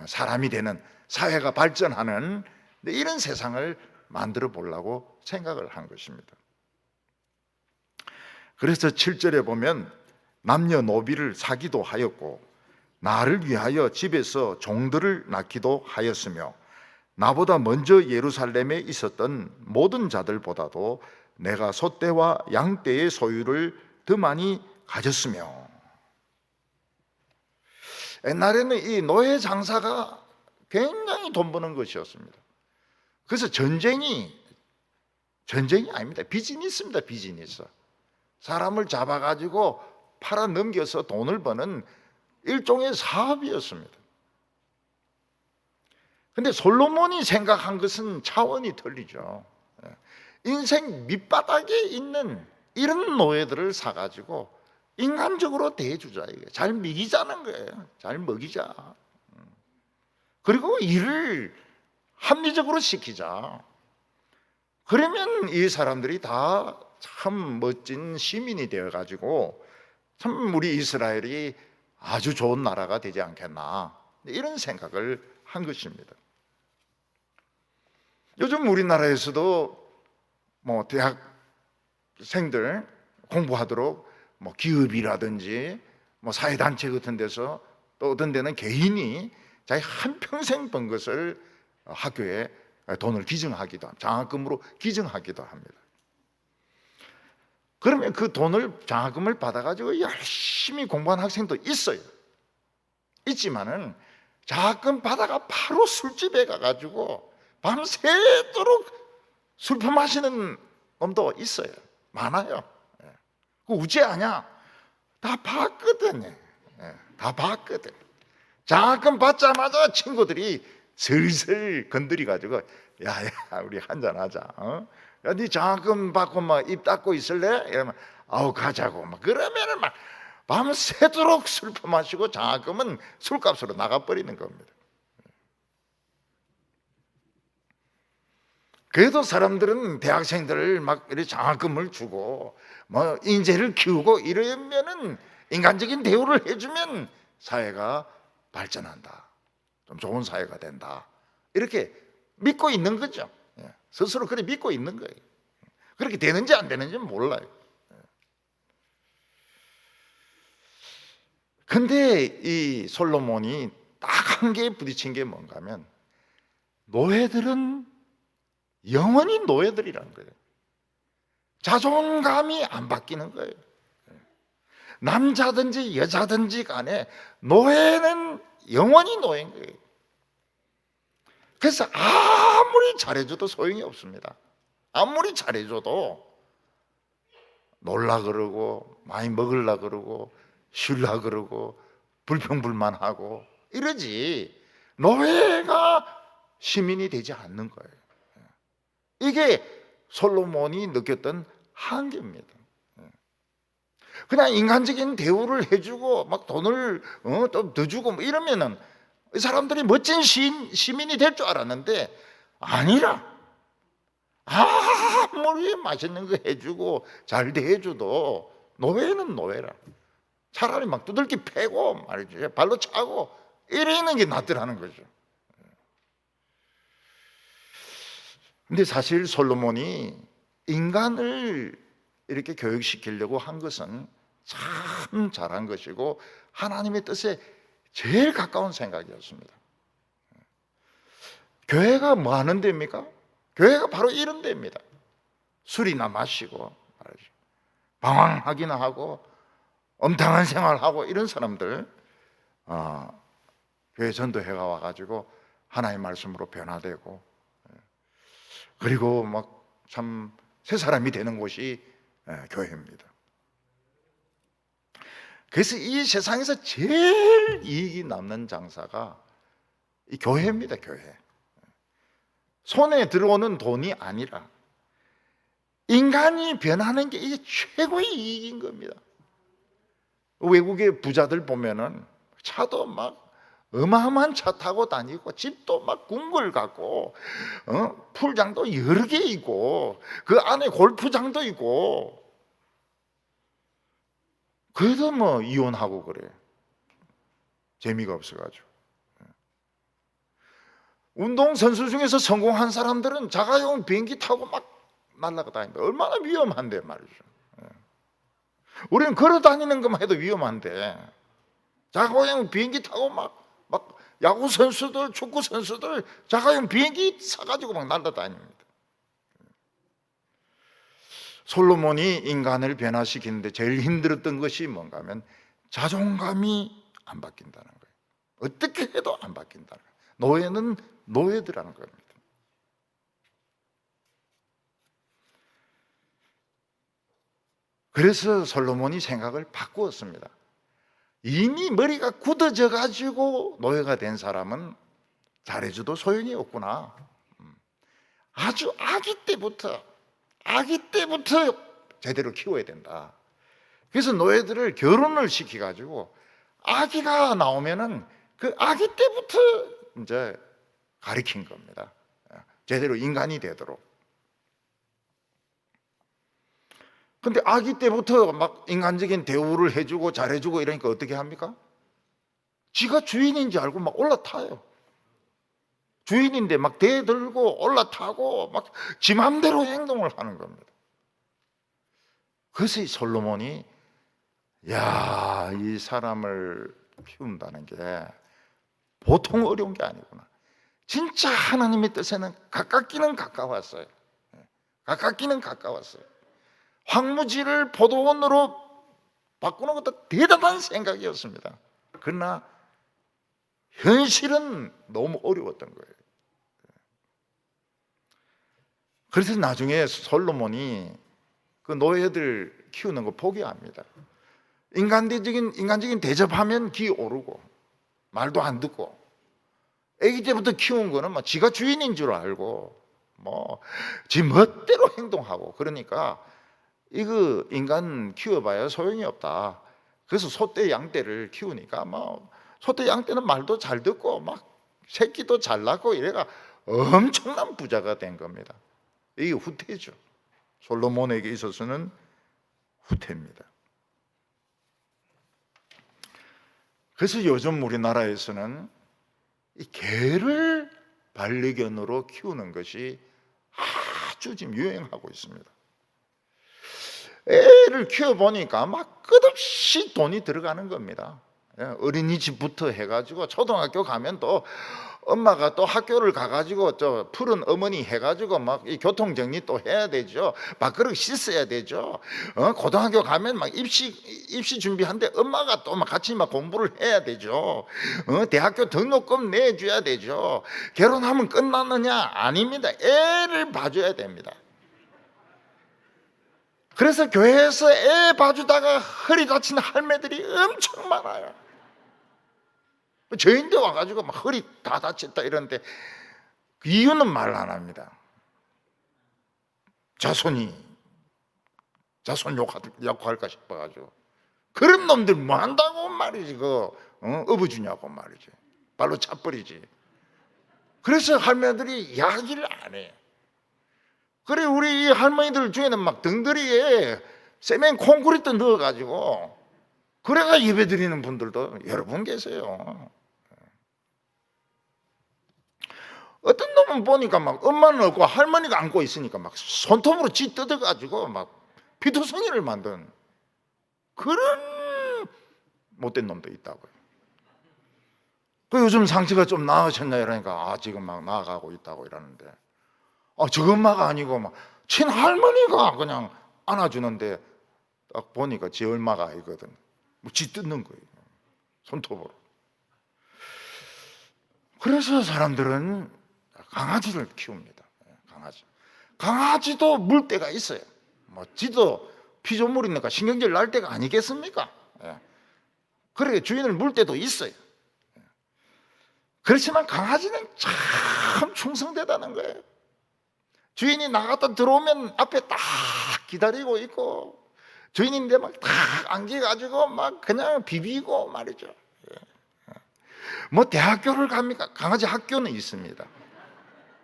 사람이 되는 사회가 발전하는 이런 세상을 만들어 보려고 생각을 한 것입니다. 그래서 7절에 보면 남녀노비를 사기도 하였고 나를 위하여 집에서 종들을 낳기도 하였으며 나보다 먼저 예루살렘에 있었던 모든 자들보다도 내가 소떼와 양떼의 소유를 더 많이 가졌으며. 옛날에는 이 노예 장사가 굉장히 돈 버는 것이었습니다. 그래서 전쟁이 아닙니다. 비즈니스입니다. 비즈니스. 사람을 잡아가지고 팔아 넘겨서 돈을 버는 일종의 사업이었습니다. 근데 솔로몬이 생각한 것은 차원이 틀리죠. 인생 밑바닥에 있는 이런 노예들을 사가지고 인간적으로 대해주자. 잘 먹이자는 거예요. 잘 먹이자. 그리고 일을 합리적으로 시키자. 그러면 이 사람들이 다 참 멋진 시민이 되어가지고 참 우리 이스라엘이 아주 좋은 나라가 되지 않겠나 이런 생각을 한 것입니다. 요즘 우리나라에서도 대학생들 공부하도록 기업이라든지 사회단체 같은 데서 또 어떤 데는 개인이 자기 한평생 번 것을 학교에 돈을 기증하기도 합니다. 장학금으로 기증하기도 합니다. 그러면 그 돈을 장학금을 받아가지고 열심히 공부한 학생도 있어요. 있지만은 장학금 받아가 바로 술집에 가가지고 밤새도록 술퍼 마시는 놈도 있어요. 많아요. 그 우째 아냐? 다 봤거든. 다 봤거든. 잠깐 받자마자 친구들이 슬슬 건드려가지고 야야 우리 한잔 하자. 야, 네 잠깐 받고 막 입 닫고 있을래? 이러면 아우 가자고 막 그러면은 막 밤새도록 술 퍼마시고 장학금은 술값으로 나가버리는 겁니다. 그래도 사람들은 대학생들을 막 이렇게 장학금을 주고 뭐 인재를 키우고 이러면은 인간적인 대우를 해주면 사회가 발전한다, 좀 좋은 사회가 된다, 이렇게 믿고 있는 거죠. 스스로 그렇게 믿고 있는 거예요. 그렇게 되는지 안 되는지는 몰라요. 근데 이 솔로몬이 딱 한 개에 부딪힌 게 뭔가 하면 노예들은 영원히 노예들이라는 거예요. 자존감이 안 바뀌는 거예요. 남자든지 여자든지 간에 노예는 영원히 노예인 거예요. 그래서 아무리 잘해줘도 소용이 없습니다. 아무리 잘해줘도 놀라 그러고 많이 먹으려 그러고 쉬려 그러고 불평불만하고 이러지 노예가 시민이 되지 않는 거예요. 이게 솔로몬이 느꼈던 한계입니다. 그냥 인간적인 대우를 해주고 막 돈을 또 더 주고 뭐 이러면은 사람들이 멋진 시민이 될 줄 알았는데 아니라 아무리 맛있는 거 해주고 잘 대해줘도 노예는 노예라. 차라리 막 두들기 패고 말이지 발로 차고 이러는 게 낫더라는 거죠. 근데 사실 솔로몬이 인간을 이렇게 교육시키려고 한 것은 참 잘한 것이고 하나님의 뜻에 제일 가까운 생각이었습니다. 교회가 뭐 하는 데입니까? 교회가 바로 이런 데입니다. 술이나 마시고 방황하기나 하고 엄탕한 생활하고 이런 사람들 교회 전도회가 와가지고 하나님의 말씀으로 변화되고 그리고 막 참 새 사람이 되는 곳이 교회입니다. 그래서 이 세상에서 제일 이익이 남는 장사가 이 교회입니다. 교회. 손에 들어오는 돈이 아니라 인간이 변하는 게 이게 최고의 이익인 겁니다. 외국의 부자들 보면은 차도 막 어마어마한 차 타고 다니고 집도 막 궁궐 같고 풀장도 여러 개 있고 그 안에 골프장도 있고 그래도 뭐 이혼하고 그래요. 재미가 없어가지고. 운동선수 중에서 성공한 사람들은 자가용 비행기 타고 막 날아가 다닙니다. 얼마나 위험한데 말이죠. 우리는 걸어 다니는 것만 해도 위험한데 자가용 비행기 타고 막 야구 선수들, 축구 선수들 자가용 비행기 사가지고 막 날아다닙니다. 솔로몬이 인간을 변화시키는데 제일 힘들었던 것이 뭔가 하면 자존감이 안 바뀐다는 거예요. 어떻게 해도 안 바뀐다는 거예요. 노예는 노예들하는 겁니다. 그래서 솔로몬이 생각을 바꾸었습니다. 이미 머리가 굳어져 가지고 노예가 된 사람은 잘해줘도 소용이 없구나. 아주 아기 때부터 제대로 키워야 된다. 그래서 노예들을 결혼을 시켜가지고 아기가 나오면은 그 아기 때부터 이제 가르친 겁니다. 제대로 인간이 되도록. 근데 아기 때부터 막 인간적인 대우를 해주고 잘해주고 이러니까 어떻게 합니까? 지가 주인인지 알고 막 올라타요. 주인인데 막 대들고 올라타고 막 지 맘대로 행동을 하는 겁니다. 그래서 이 솔로몬이 이 사람을 키운다는 게 보통 어려운 게 아니구나. 진짜 하나님의 뜻에는 가깝기는 가까웠어요. 가깝기는 가까웠어요. 황무지를 포도원으로 바꾸는 것도 대단한 생각이었습니다. 그러나 현실은 너무 어려웠던 거예요. 그래서 나중에 솔로몬이 그 노예들 키우는 거 포기합니다. 인간적인 대접하면 기어오르고 말도 안 듣고, 아기 때부터 키운 거는 뭐 지가 주인인 줄 알고 뭐 지 멋대로 행동하고, 그러니까 이거 인간 키워봐야 소용이 없다. 그래서 소떼 양떼를 키우니까 뭐 소떼 양떼는 말도 잘 듣고 막 새끼도 잘 낳고 이래가 엄청난 부자가 된 겁니다. 이게 후퇴죠. 솔로몬에게 있어서는 후퇴입니다. 그래서 요즘 우리나라에서는 이 개를 반려견으로 키우는 것이 아주 지금 유행하고 있습니다. 애를 키워보니까 막 끝없이 돈이 들어가는 겁니다. 어린이집부터 해가지고 초등학교 가면 또 엄마가 또 학교를 가가지고 저 푸른 어머니 해가지고 막 이 교통정리 또 해야 되죠. 밥그릇 씻어야 되죠. 고등학교 가면 막 입시 준비하는데 엄마가 또 막 같이 막 공부를 해야 되죠. 대학교 등록금 내줘야 되죠. 결혼하면 끝났느냐? 아닙니다. 애를 봐줘야 됩니다. 그래서 교회에서 애 봐주다가 허리 다친 할매들이 엄청 많아요. 저희인데 와가지고 막 허리 다 다쳤다 이러는데 그 이유는 말 안 합니다. 자손 욕할까 싶어가지고. 그런 놈들 뭐 한다고 말이지, 업어주냐고 말이지. 발로 차버리지. 그래서 할머니들이 이야기를 안 해. 그래, 우리 할머니들 중에는 막 등더리에 세멘 콘크리트 넣어가지고 그래가 예배 드리는 분들도 여러 분 계세요. 어떤 놈은 보니까 막 엄마는 없고 할머니가 안고 있으니까 막 손톱으로 쥐 뜯어가지고 막 피투성이를 만든 그런 못된 놈도 있다고요. 그 요즘 상처가 좀 나으셨냐 이러니까 지금 막 나아가고 있다고 이러는데, 저 엄마가 아니고 막 친할머니가 그냥 안아주는데 딱 보니까 지 얼마가 아니거든. 뭐 쥐 뜯는 거예요, 손톱으로. 그래서 사람들은 강아지를 키웁니다. 강아지도 물 때가 있어요. 뭐 지도 피조물이니까 신경질 날 때가 아니겠습니까? 그래, 주인을 물 때도 있어요. 그렇지만 강아지는 참 충성되다는 거예요. 주인이 나갔다 들어오면 앞에 딱 기다리고 있고, 주인인데 막 딱 안겨가지고 막 그냥 비비고 말이죠. 뭐 대학교를 갑니까? 강아지 학교는 있습니다.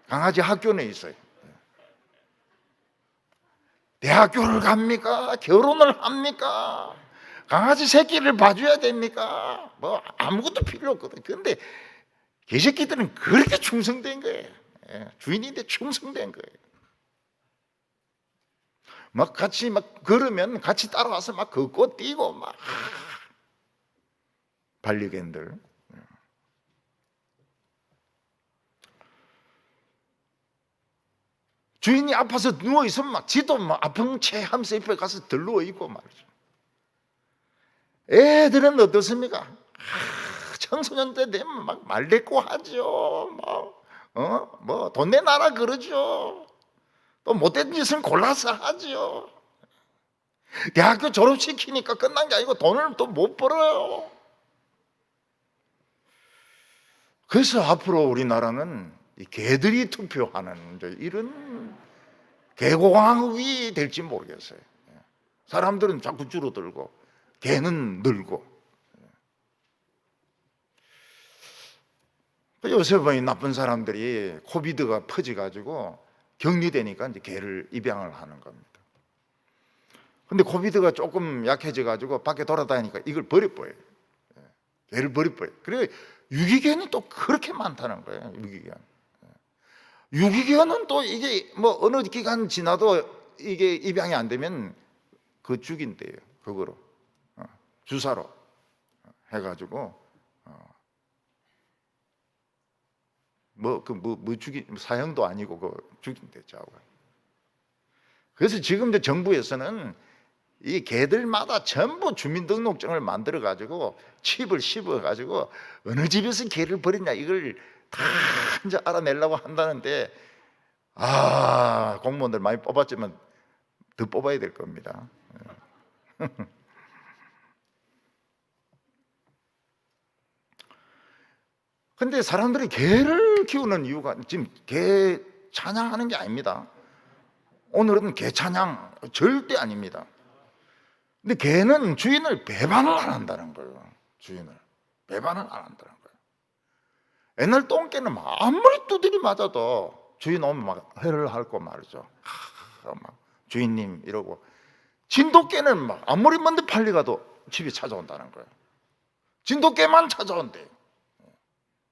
강아지 학교는 있어요. 대학교를 갑니까? 결혼을 합니까? 강아지 새끼를 봐줘야 됩니까? 뭐 아무것도 필요 없거든. 그런데 개새끼들은 그렇게 충성된 거예요. 주인인데 충성된 거예요. 막 같이 막 걸으면 같이 따라와서 막 걷고 뛰고 막. 반려견들. 주인이 아파서 누워있으면 막 지도 막 아픈 채 하면서 옆에 가서 들 누워있고 말이죠. 애들은 어떻습니까? 청소년 때 되면 막 말대꾸 하죠. 뭐 돈 내놔라 그러죠. 또 못된 짓은 골라서 하죠. 대학교 졸업시키니까 끝난 게 아니고 돈을 또 못 벌어요. 그래서 앞으로 우리나라는 이 개들이 투표하는 이런 개공화국이 될지 모르겠어요. 사람들은 자꾸 줄어들고 개는 늘고. 요새 보니 나쁜 사람들이 코비드가 퍼져가지고 격리되니까 이제 개를 입양을 하는 겁니다. 근데 코비드가 조금 약해져가지고 밖에 돌아다니니까 이걸 버려버려요. 개를 버려버려요. 그래 유기견이 또 그렇게 많다는 거예요. 유기견은 또 이게 뭐 어느 기간 지나도 이게 입양이 안 되면 그 죽인대요. 그거로 주사로 해가지고 사형도 아니고 그 죽인대죠. 그래서 지금 이제 정부에서는 이 개들마다 전부 주민등록증을 만들어 가지고 칩을 씹어 가지고 어느 집에서 개를 버렸냐 이걸 다 이제 알아내려고 한다는데, 공무원들 많이 뽑았지만 더 뽑아야 될 겁니다. 근데 사람들이 개를 키우는 이유가 지금 개 찬양하는 게 아닙니다. 오늘은 개 찬양 절대 아닙니다. 근데 개는 주인을 배반을 안 한다는 거예요. 주인을 배반을 안 한다는 거예요. 옛날 똥개는 막 아무리 두드리 맞아도 주인 오면 막 회를 핥고 말이죠. 막 주인님 이러고. 진돗개는 막 아무리 먼데 팔리 가도 집에 찾아온다는 거예요. 진돗개만 찾아온대요.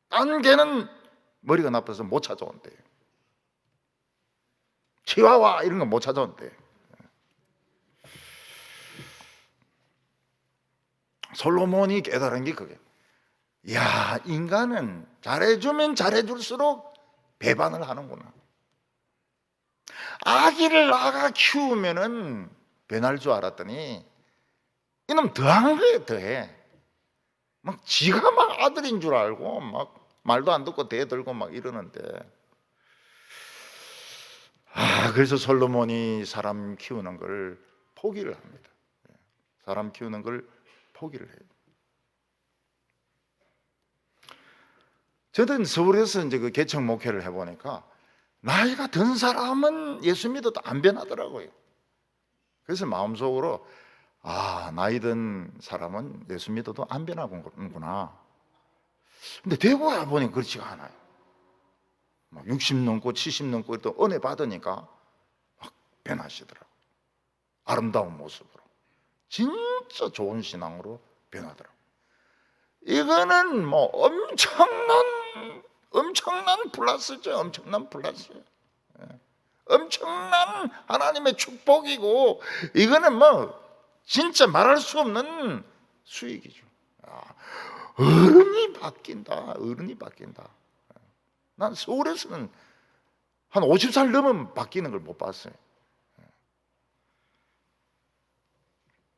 딴 개는 머리가 나빠서 못 찾아온대요. 치와와 이런 거 못 찾아온대요. 솔로몬이 깨달은 게 그게. 야, 인간은 잘해주면 잘해줄수록 배반을 하는구나. 아기를 낳아 키우면은 변할 줄 알았더니 이놈 더한 거예요. 더해. 막 지가 막 아들인 줄 알고 막 말도 안 듣고 대들고 막 이러는데, 그래서 솔로몬이 사람 키우는 걸 포기를 합니다. 사람 키우는 걸 포기를 해요. 저는 서울에서 이제 그 개척 목회를 해보니까 나이가 든 사람은 예수 믿어도 안 변하더라고요. 그래서 마음속으로 나이 든 사람은 예수 믿어도 안 변하는구나. 근데 되고 와보니 그렇지가 않아요. 막 60 넘고 70 넘고 또 은혜 받으니까 막 변하시더라고요. 아름다운 모습으로. 진짜 좋은 신앙으로 변하더라고요. 이거는 뭐 엄청난 플러스죠. 엄청난 플러스. 엄청난 하나님의 축복이고, 이거는 뭐 진짜 말할 수 없는 수익이죠. 어른이 바뀐다. 어른이 바뀐다. 난 서울에서는 한 50살 넘으면 바뀌는 걸 못 봤어요.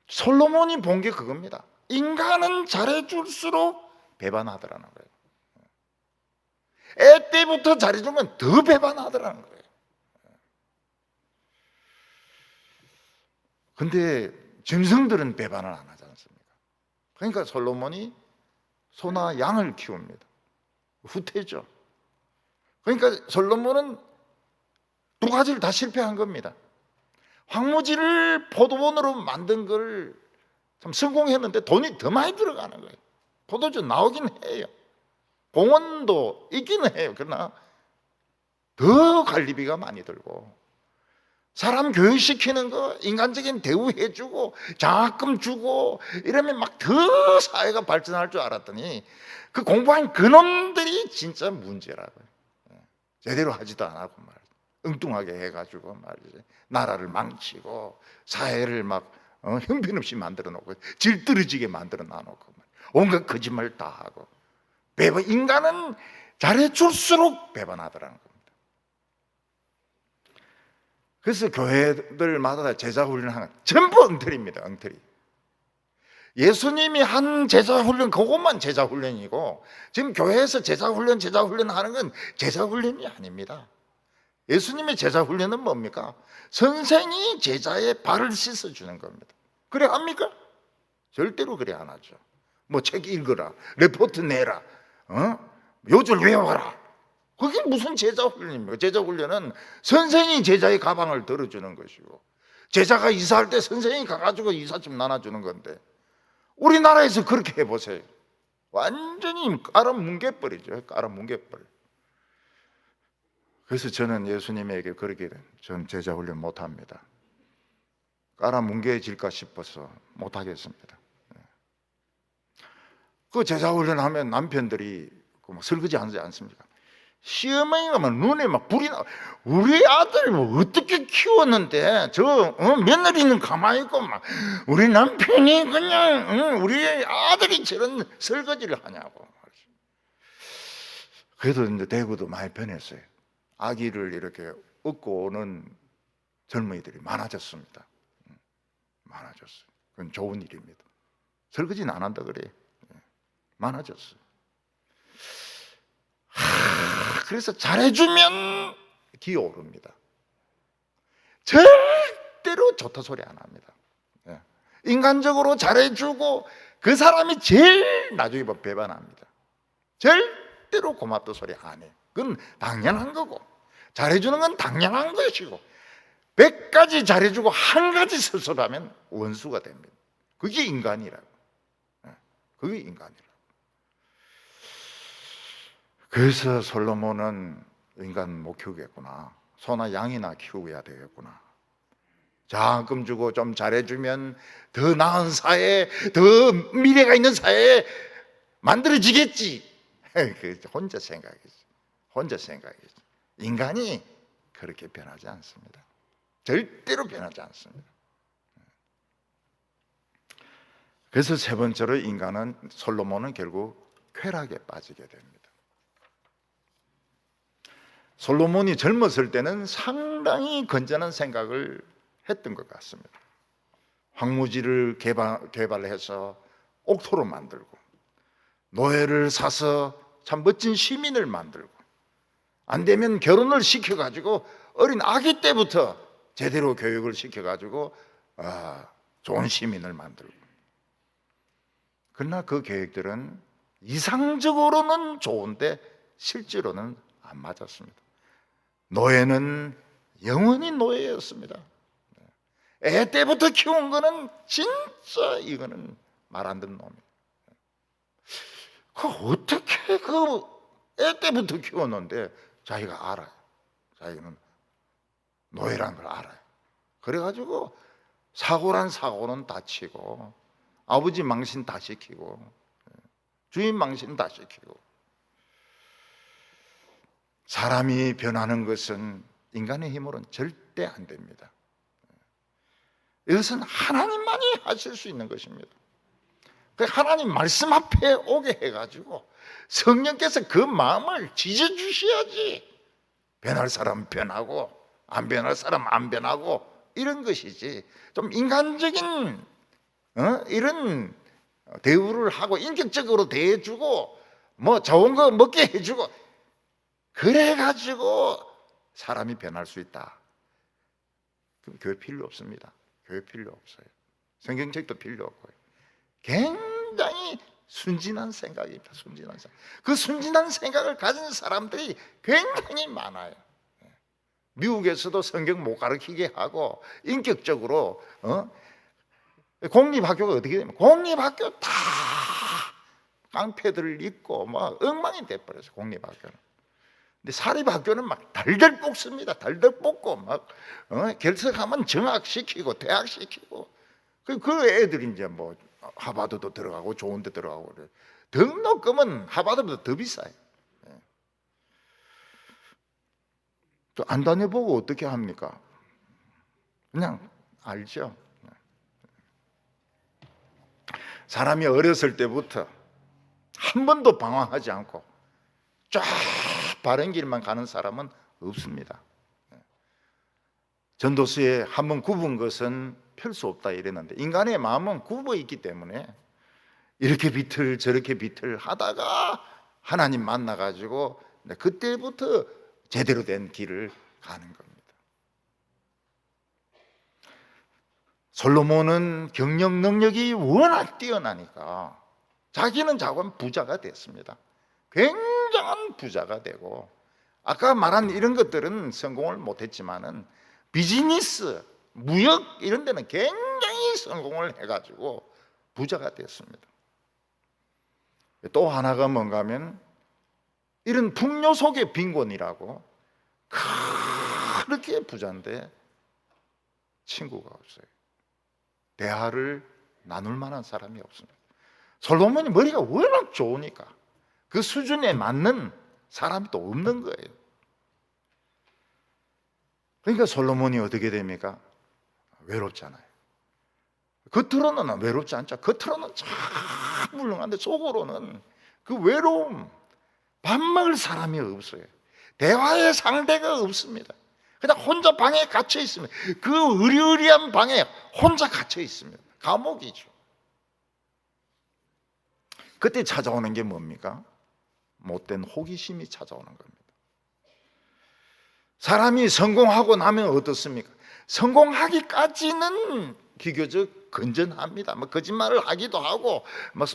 솔로몬이 본 게 그겁니다. 인간은 잘해줄수록 배반하더라는 거예요. 애 때부터 잘해주면 더 배반하더라는 거예요. 근데 짐승들은 배반을 안 하지 않습니까? 그러니까 솔로몬이 소나 양을 키웁니다. 후퇴죠. 그러니까 솔로몬은 두 가지를 다 실패한 겁니다. 황무지를 포도원으로 만든 걸 참 성공했는데 돈이 더 많이 들어가는 거예요. 포도주 나오긴 해요. 공원도 있기는 해요. 그러나 더 관리비가 많이 들고, 사람 교육시키는 거 인간적인 대우해주고 장학금 주고 이러면 막 더 사회가 발전할 줄 알았더니 그 공부한 그놈들이 진짜 문제라고요. 제대로 하지도 않았고 말이죠. 엉뚱하게 해가지고 말이죠. 나라를 망치고 사회를 막 형편없이 만들어 놓고 질 떨어지게 만들어 놔놓고 온갖 거짓말 다 하고. 인간은 잘해줄수록 배반하더라는 겁니다. 그래서 교회들마다 제자 훈련하는 전부 엉터리입니다. 엉터리. 예수님이 한 제자 훈련, 그것만 제자 훈련이고, 지금 교회에서 제자 훈련 하는 건 제자 훈련이 아닙니다. 예수님의 제자 훈련은 뭡니까? 선생이 제자의 발을 씻어주는 겁니다. 그래 합니까? 절대로 그래 안 하죠. 뭐 책 읽어라, 레포트 내라, 요절 외워라. 그게 무슨 제자 훈련입니까? 제자 훈련은 선생이 제자의 가방을 들어주는 것이고, 제자가 이사할 때 선생이 가가지고 이삿짐 나눠주는 건데, 우리나라에서 그렇게 해보세요. 완전히 깔아뭉개버리죠. 깔아뭉개버려. 그래서 저는 예수님에게 그렇게 전 제자 훈련 못합니다. 깔아뭉개질까 싶어서 못하겠습니다. 그 제자 훈련하면 남편들이 막 설거지 하지 않습니까? 시어머니가 막 눈에 막 불이 나. 우리 아들 뭐 어떻게 키웠는데 저 며느리는 가만히 있고 막 우리 남편이 그냥 우리 아들이 저런 설거지를 하냐고. 그래도 이제 대구도 많이 변했어요. 아기를 이렇게 얻고 오는 젊은이들이 많아졌습니다. 많아졌어요. 그건 좋은 일입니다. 설거지는 안 한다 그래. 많아졌어요. 그래서 잘해주면 기어오릅니다. 절대로 좋다 소리 안 합니다. 인간적으로 잘해주고 그 사람이 제일 나중에 배반합니다. 절대로 고맙다 소리 안 해요. 그건 당연한 거고, 잘해주는 건 당연한 것이고, 100가지 잘해주고 한 가지 실수하면 원수가 됩니다. 그게 인간이라고. 그게 인간이라고. 그래서 솔로몬은 인간 못 키우겠구나, 소나 양이나 키워야 되겠구나, 장학금 주고 좀 잘해주면 더 나은 사회, 더 미래가 있는 사회 만들어지겠지. 혼자 생각이지. 혼자 생각이지. 인간이 그렇게 변하지 않습니다. 절대로 변하지 않습니다. 그래서 세 번째로 인간은, 솔로몬은 결국 쾌락에 빠지게 됩니다. 솔로몬이 젊었을 때는 상당히 건전한 생각을 했던 것 같습니다. 황무지를 개발해서 옥토로 만들고, 노예를 사서 참 멋진 시민을 만들고, 안 되면 결혼을 시켜가지고 어린 아기 때부터 제대로 교육을 시켜가지고 좋은 시민을 만들고. 그러나 그 계획들은 이상적으로는 좋은데 실제로는 안 맞았습니다. 노예는 영원히 노예였습니다. 애 때부터 키운 거는 진짜 이거는 말 안 듣는 놈이에요. 어떻게 애 때부터 키웠는데 자기가 알아요. 자기는 노예란 걸 알아요. 그래가지고 사고란 사고는 다 치고, 아버지 망신 다 시키고, 주인 망신 다 시키고. 사람이 변하는 것은 인간의 힘으로는 절대 안 됩니다. 이것은 하나님만이 하실 수 있는 것입니다. 하나님 말씀 앞에 오게 해가지고 성령께서 그 마음을 지져주셔야지 변할 사람 변하고 안 변할 사람 안 변하고 이런 것이지, 좀 인간적인 이런 대우를 하고 인격적으로 대해주고 뭐 좋은 거 먹게 해주고 그래가지고 사람이 변할 수 있다. 그럼 교회 필요 없습니다. 교회 필요 없어요. 성경책도 필요 없고요. 굉장히 순진한 생각입니다. 순진한 생각. 그 순진한 생각을 가진 사람들이 굉장히 많아요. 미국에서도 성경 못 가르치게 하고 인격적으로 공립학교가 어떻게 되면 공립학교 다 깡패들을 입고 막 엉망이 돼버렸어요. 공립학교는. 근데 사립학교는 막 달달 볶습니다. 달달 볶고 막 결석하면 정학시키고 대학시키고 그 애들이 이제 뭐 하버드도 들어가고 좋은 데 들어가고 그래요. 등록금은 하버드보다 더 비싸요. 또 안 다녀보고 어떻게 합니까? 그냥 알죠. 사람이 어렸을 때부터 한 번도 방황하지 않고 쫙 바른 길만 가는 사람은 없습니다. 전도서에 한번 굽은 것은 펼 수 없다 이랬는데, 인간의 마음은 굽어 있기 때문에 이렇게 비틀 저렇게 비틀 하다가 하나님 만나가지고 그때부터 제대로 된 길을 가는 겁니다. 솔로몬은 경영 능력이 워낙 뛰어나니까 자기는 자관 부자가 됐습니다. 굉장한 부자가 되고, 아까 말한 이런 것들은 성공을 못했지만은 비즈니스, 무역 이런 데는 굉장히 성공을 해가지고 부자가 됐습니다. 또 하나가 뭔가 하면, 이런 풍요 속의 빈곤이라고 그렇게 부자인데 친구가 없어요. 대화를 나눌 만한 사람이 없습니다. 솔로몬이 머리가 워낙 좋으니까 그 수준에 맞는 사람이 또 없는 거예요. 그러니까 솔로몬이 어떻게 됩니까? 외롭잖아요. 겉으로는 외롭지 않죠. 겉으로는 참 훌륭한데 속으로는 그 외로움, 밥 먹을 사람이 없어요. 대화의 상대가 없습니다. 그냥 혼자 방에 갇혀 있습니다. 그 으리으리한 방에 혼자 갇혀 있습니다. 감옥이죠. 그때 찾아오는 게 뭡니까? 못된 호기심이 찾아오는 겁니다. 사람이 성공하고 나면 어떻습니까? 성공하기까지는 비교적 건전합니다. 뭐 거짓말을 하기도 하고, 뭐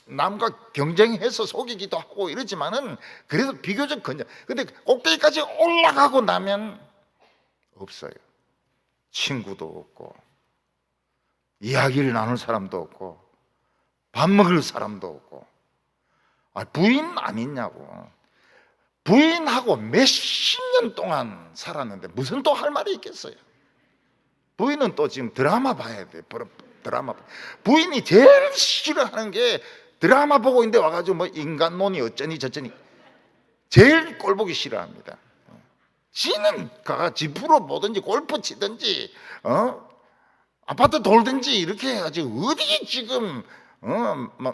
남과 경쟁해서 속이기도 하고 이러지만은 그래도 비교적 건전. 근데 꼭대기까지 올라가고 나면 없어요. 친구도 없고, 이야기를 나눌 사람도 없고, 밥 먹을 사람도 없고. 부인 안 있냐고. 부인하고 몇십 년 동안 살았는데 무슨 또 할 말이 있겠어요? 부인은 또 지금 드라마 봐야 돼. 드라마. 부인이 제일 싫어하는 게 드라마 보고 있는데 와가지고 뭐 인간론이 어쩌니 저쩌니 제일 꼴보기 싫어합니다. 지는 지 프로 보든지 골프 치든지 아파트 돌든지 이렇게 해야지. 어디 지금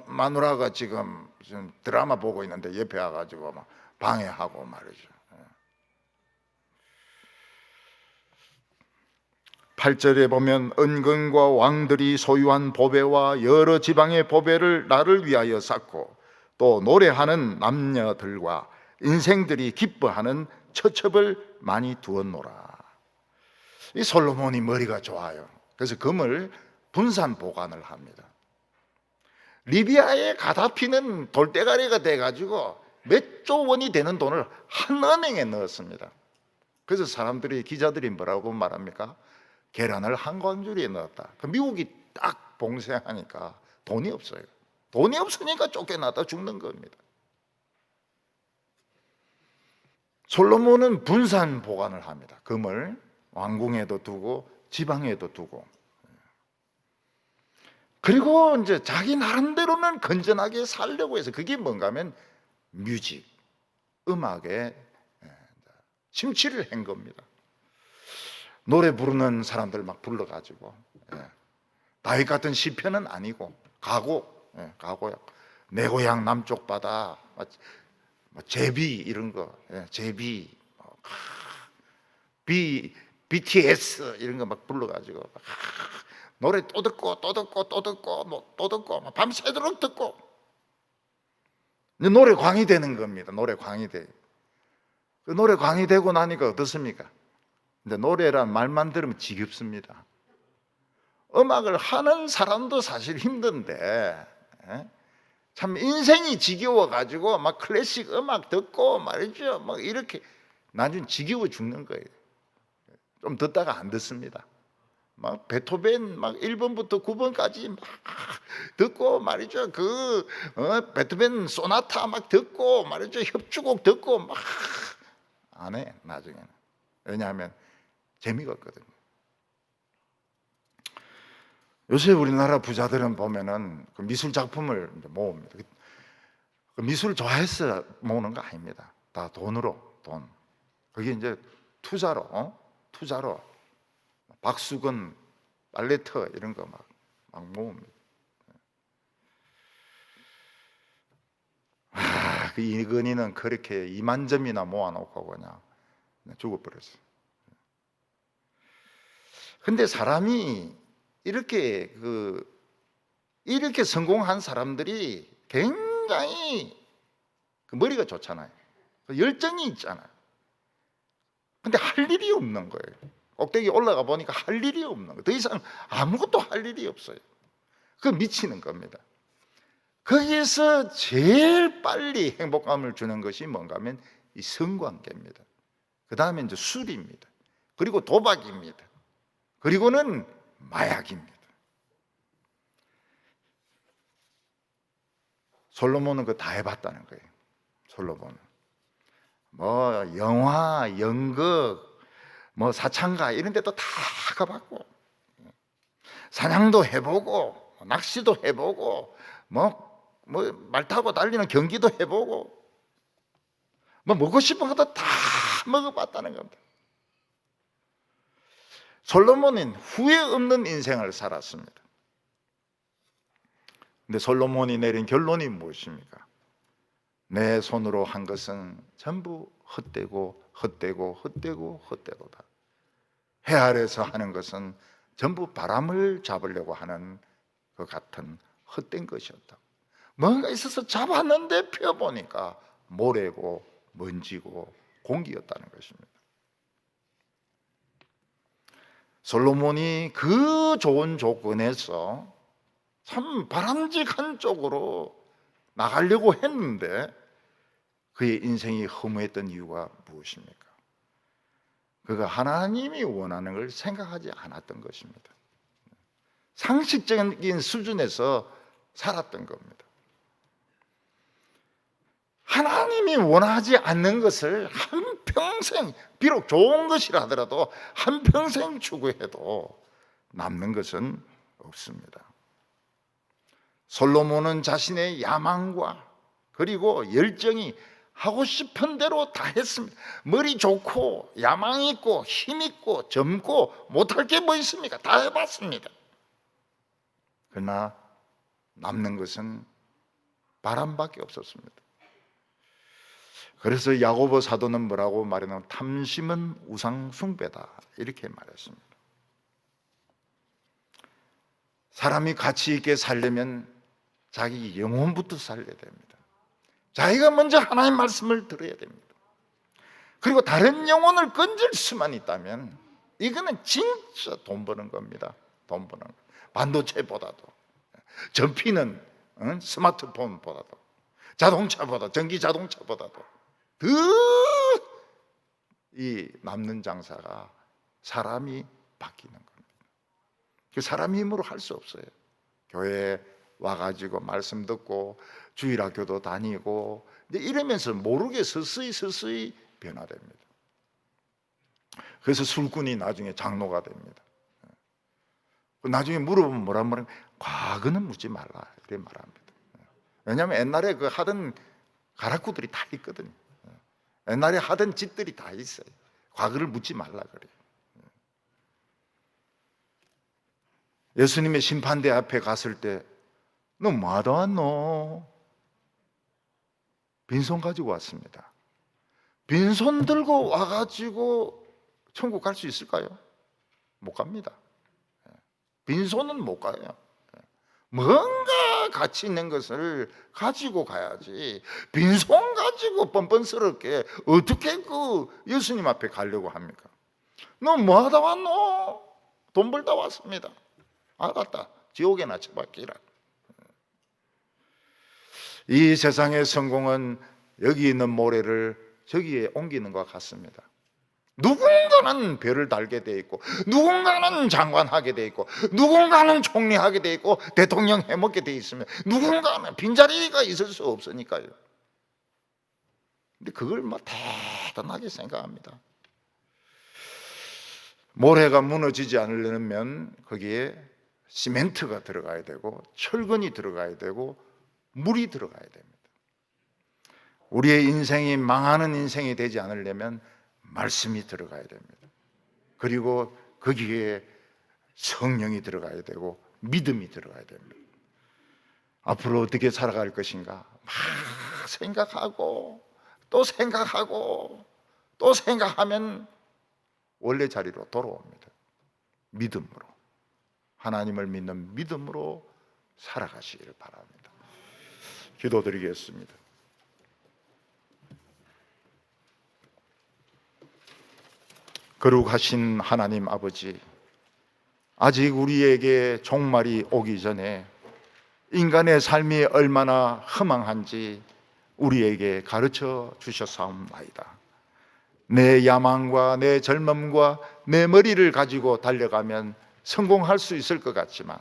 마누라가 지금 드라마 보고 있는데 옆에 와가지고 막 방해하고 말이죠. 8절에 보면 은근과 왕들이 소유한 보배와 여러 지방의 보배를 나를 위하여 쌓고, 또 노래하는 남녀들과 인생들이 기뻐하는 처첩을 많이 두었노라. 이 솔로몬이 머리가 좋아요. 그래서 금을 분산 보관을 합니다. 리비아의 가다피는 돌대가리가 돼가지고 몇 조 원이 되는 돈을 한 은행에 넣었습니다. 그래서 사람들이, 기자들이 뭐라고 말합니까? 계란을 한 광주리에 넣었다. 미국이 딱 봉쇄하니까 돈이 없어요. 돈이 없으니까 쫓겨나다 죽는 겁니다. 솔로몬은 분산 보관을 합니다. 금을 왕궁에도 두고 지방에도 두고. 그리고 이제 자기 나름대로는 건전하게 살려고 해서, 그게 뭔가 하면 뮤직, 음악에 심취를 한 겁니다. 노래 부르는 사람들 막 불러가지고, 다윗 같은 시편은 아니고 가고야. 내 고향 남쪽 바다, 제비 이런 거, 제비, BTS 이런 거 막 불러가지고 노래 또 듣고 또 듣고 또 듣고 또 듣고 밤새도록 듣고 노래 광이 되는 겁니다. 노래 광이 돼. 그 노래 광이 되고 나니까 어떻습니까? 근데 노래란 말만 들으면 지겹습니다. 음악을 하는 사람도 사실 힘든데, 참 인생이 지겨워가지고 막 클래식 음악 듣고 말이죠. 막 이렇게 나중에 지겨워 죽는 거예요. 좀 듣다가 안 듣습니다. 막 베토벤 막 1번부터 9번까지 막 듣고 말이죠. 베토벤 소나타 막 듣고 말이죠. 협주곡 듣고 막 안 해, 나중에는. 왜냐하면 재미가 없거든요. 요새 우리나라 부자들은 보면은 그 미술 작품을 모읍니다. 그 미술 좋아해서 모으는 거 아닙니다. 다 돈으로, 돈. 그게 이제 투자로 박수건, 빨래터 이런 거 막 모읍니다. 그 이건희는 그렇게 2만 점이나 모아놓고 그냥 죽어버렸어요. 근데 사람이 이렇게 성공한 사람들이 굉장히 머리가 좋잖아요. 열정이 있잖아요. 근데 할 일이 없는 거예요. 꼭대기 올라가 보니까 할 일이 없는 거예요. 더 이상 아무것도 할 일이 없어요. 그 미치는 겁니다. 거기에서 제일 빨리 행복감을 주는 것이 뭔가 하면 이 성관계입니다. 그 다음에 이제 술입니다. 그리고 도박입니다. 그리고는 마약입니다. 솔로몬은 그거 다 해봤다는 거예요. 솔로몬은 뭐 영화, 연극, 뭐 사창가 이런 데도 다 가봤고, 사냥도 해보고, 낚시도 해보고, 뭐 말 타고 달리는 경기도 해보고, 뭐 먹고 싶은 것도 다 먹어봤다는 겁니다. 솔로몬은 후회 없는 인생을 살았습니다. 근데 솔로몬이 내린 결론이 무엇입니까? 내 손으로 한 것은 전부 헛되고다. 해 아래서 하는 것은 전부 바람을 잡으려고 하는 것 같은 헛된 것이었다. 뭔가 있어서 잡았는데 펴보니까 모래고 먼지고 공기였다는 것입니다. 솔로몬이 그 좋은 조건에서 참 바람직한 쪽으로 나가려고 했는데 그의 인생이 허무했던 이유가 무엇입니까? 그가 하나님이 원하는 걸 생각하지 않았던 것입니다. 상식적인 수준에서 살았던 겁니다. 하나님이 원하지 않는 것을 한평생, 비록 좋은 것이라 하더라도 한평생 추구해도 남는 것은 없습니다. 솔로몬은 자신의 야망과 그리고 열정이 하고 싶은 대로 다 했습니다. 머리 좋고 야망 있고 힘 있고 젊고 못할 게 뭐 있습니까? 다 해봤습니다. 그러나 남는 것은 바람밖에 없었습니다. 그래서 야고보 사도는 뭐라고 말했냐면 탐심은 우상 숭배다 이렇게 말했습니다. 사람이 가치 있게 살려면 자기 영혼부터 살려야 됩니다. 자기가 먼저 하나님의 말씀을 들어야 됩니다. 그리고 다른 영혼을 건질 수만 있다면 이거는 진짜 돈 버는 겁니다. 돈 버는 거. 반도체보다도 전피는 스마트폰보다도 자동차보다 전기 자동차보다도 더 이 남는 장사가 사람이 바뀌는 겁니다. 그 사람 힘으로 할 수 없어요. 교회에 와가지고 말씀 듣고 주일학교도 다니고 이러면서 모르게 서서히 변화됩니다. 그래서 술꾼이 나중에 장로가 됩니다. 나중에 물어보면 뭐라 말하면 과거는 묻지 말라 이렇게 말합니다. 왜냐하면 옛날에 그 하던 가락구들이 다 있거든요. 옛날에 하던 짓들이 다 있어요. 과거를 묻지 말라 그래요. 예수님의 심판대 앞에 갔을 때 너 뭐하다 왔노? 빈손 가지고 왔습니다. 빈손 들고 와가지고 천국 갈 수 있을까요? 못 갑니다. 빈손은 못 가요. 뭔가 가치 있는 것을 가지고 가야지 빈손 가지고 뻔뻔스럽게 어떻게 그 예수님 앞에 가려고 합니까? 너 뭐하다 왔노? 돈 벌다 왔습니다. 알았다. 지옥에나 처박히라. 이 세상의 성공은 여기 있는 모래를 저기에 옮기는 것과 같습니다. 누군가는 별을 달게 돼 있고 누군가는 장관하게 돼 있고 누군가는 총리하게 돼 있고 대통령 해먹게 돼 있으면 누군가는 빈자리가 있을 수 없으니까요. 근데 그걸 뭐 대단하게 생각합니다. 모래가 무너지지 않으려면 거기에 시멘트가 들어가야 되고 철근이 들어가야 되고 물이 들어가야 됩니다. 우리의 인생이 망하는 인생이 되지 않으려면 말씀이 들어가야 됩니다. 그리고 거기에 성령이 들어가야 되고 믿음이 들어가야 됩니다. 앞으로 어떻게 살아갈 것인가 막 생각하고 또 생각하고 또 생각하면 원래 자리로 돌아옵니다. 믿음으로, 하나님을 믿는 믿음으로 살아가시기를 바랍니다. 기도드리겠습니다. 거룩하신 하나님 아버지, 아직 우리에게 종말이 오기 전에 인간의 삶이 얼마나 허망한지 우리에게 가르쳐 주셨사옵나이다. 내 야망과 내 젊음과 내 머리를 가지고 달려가면 성공할 수 있을 것 같지만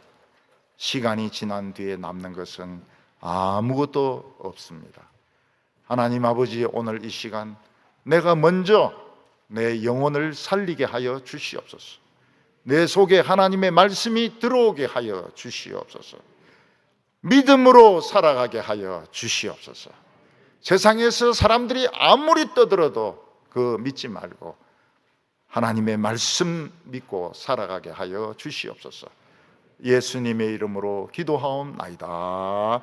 시간이 지난 뒤에 남는 것은 아무것도 없습니다. 하나님 아버지, 오늘 이 시간 내가 먼저 내 영혼을 살리게 하여 주시옵소서. 내 속에 하나님의 말씀이 들어오게 하여 주시옵소서. 믿음으로 살아가게 하여 주시옵소서. 세상에서 사람들이 아무리 떠들어도 그 믿지 말고 하나님의 말씀 믿고 살아가게 하여 주시옵소서. 예수님의 이름으로 기도하옵나이다.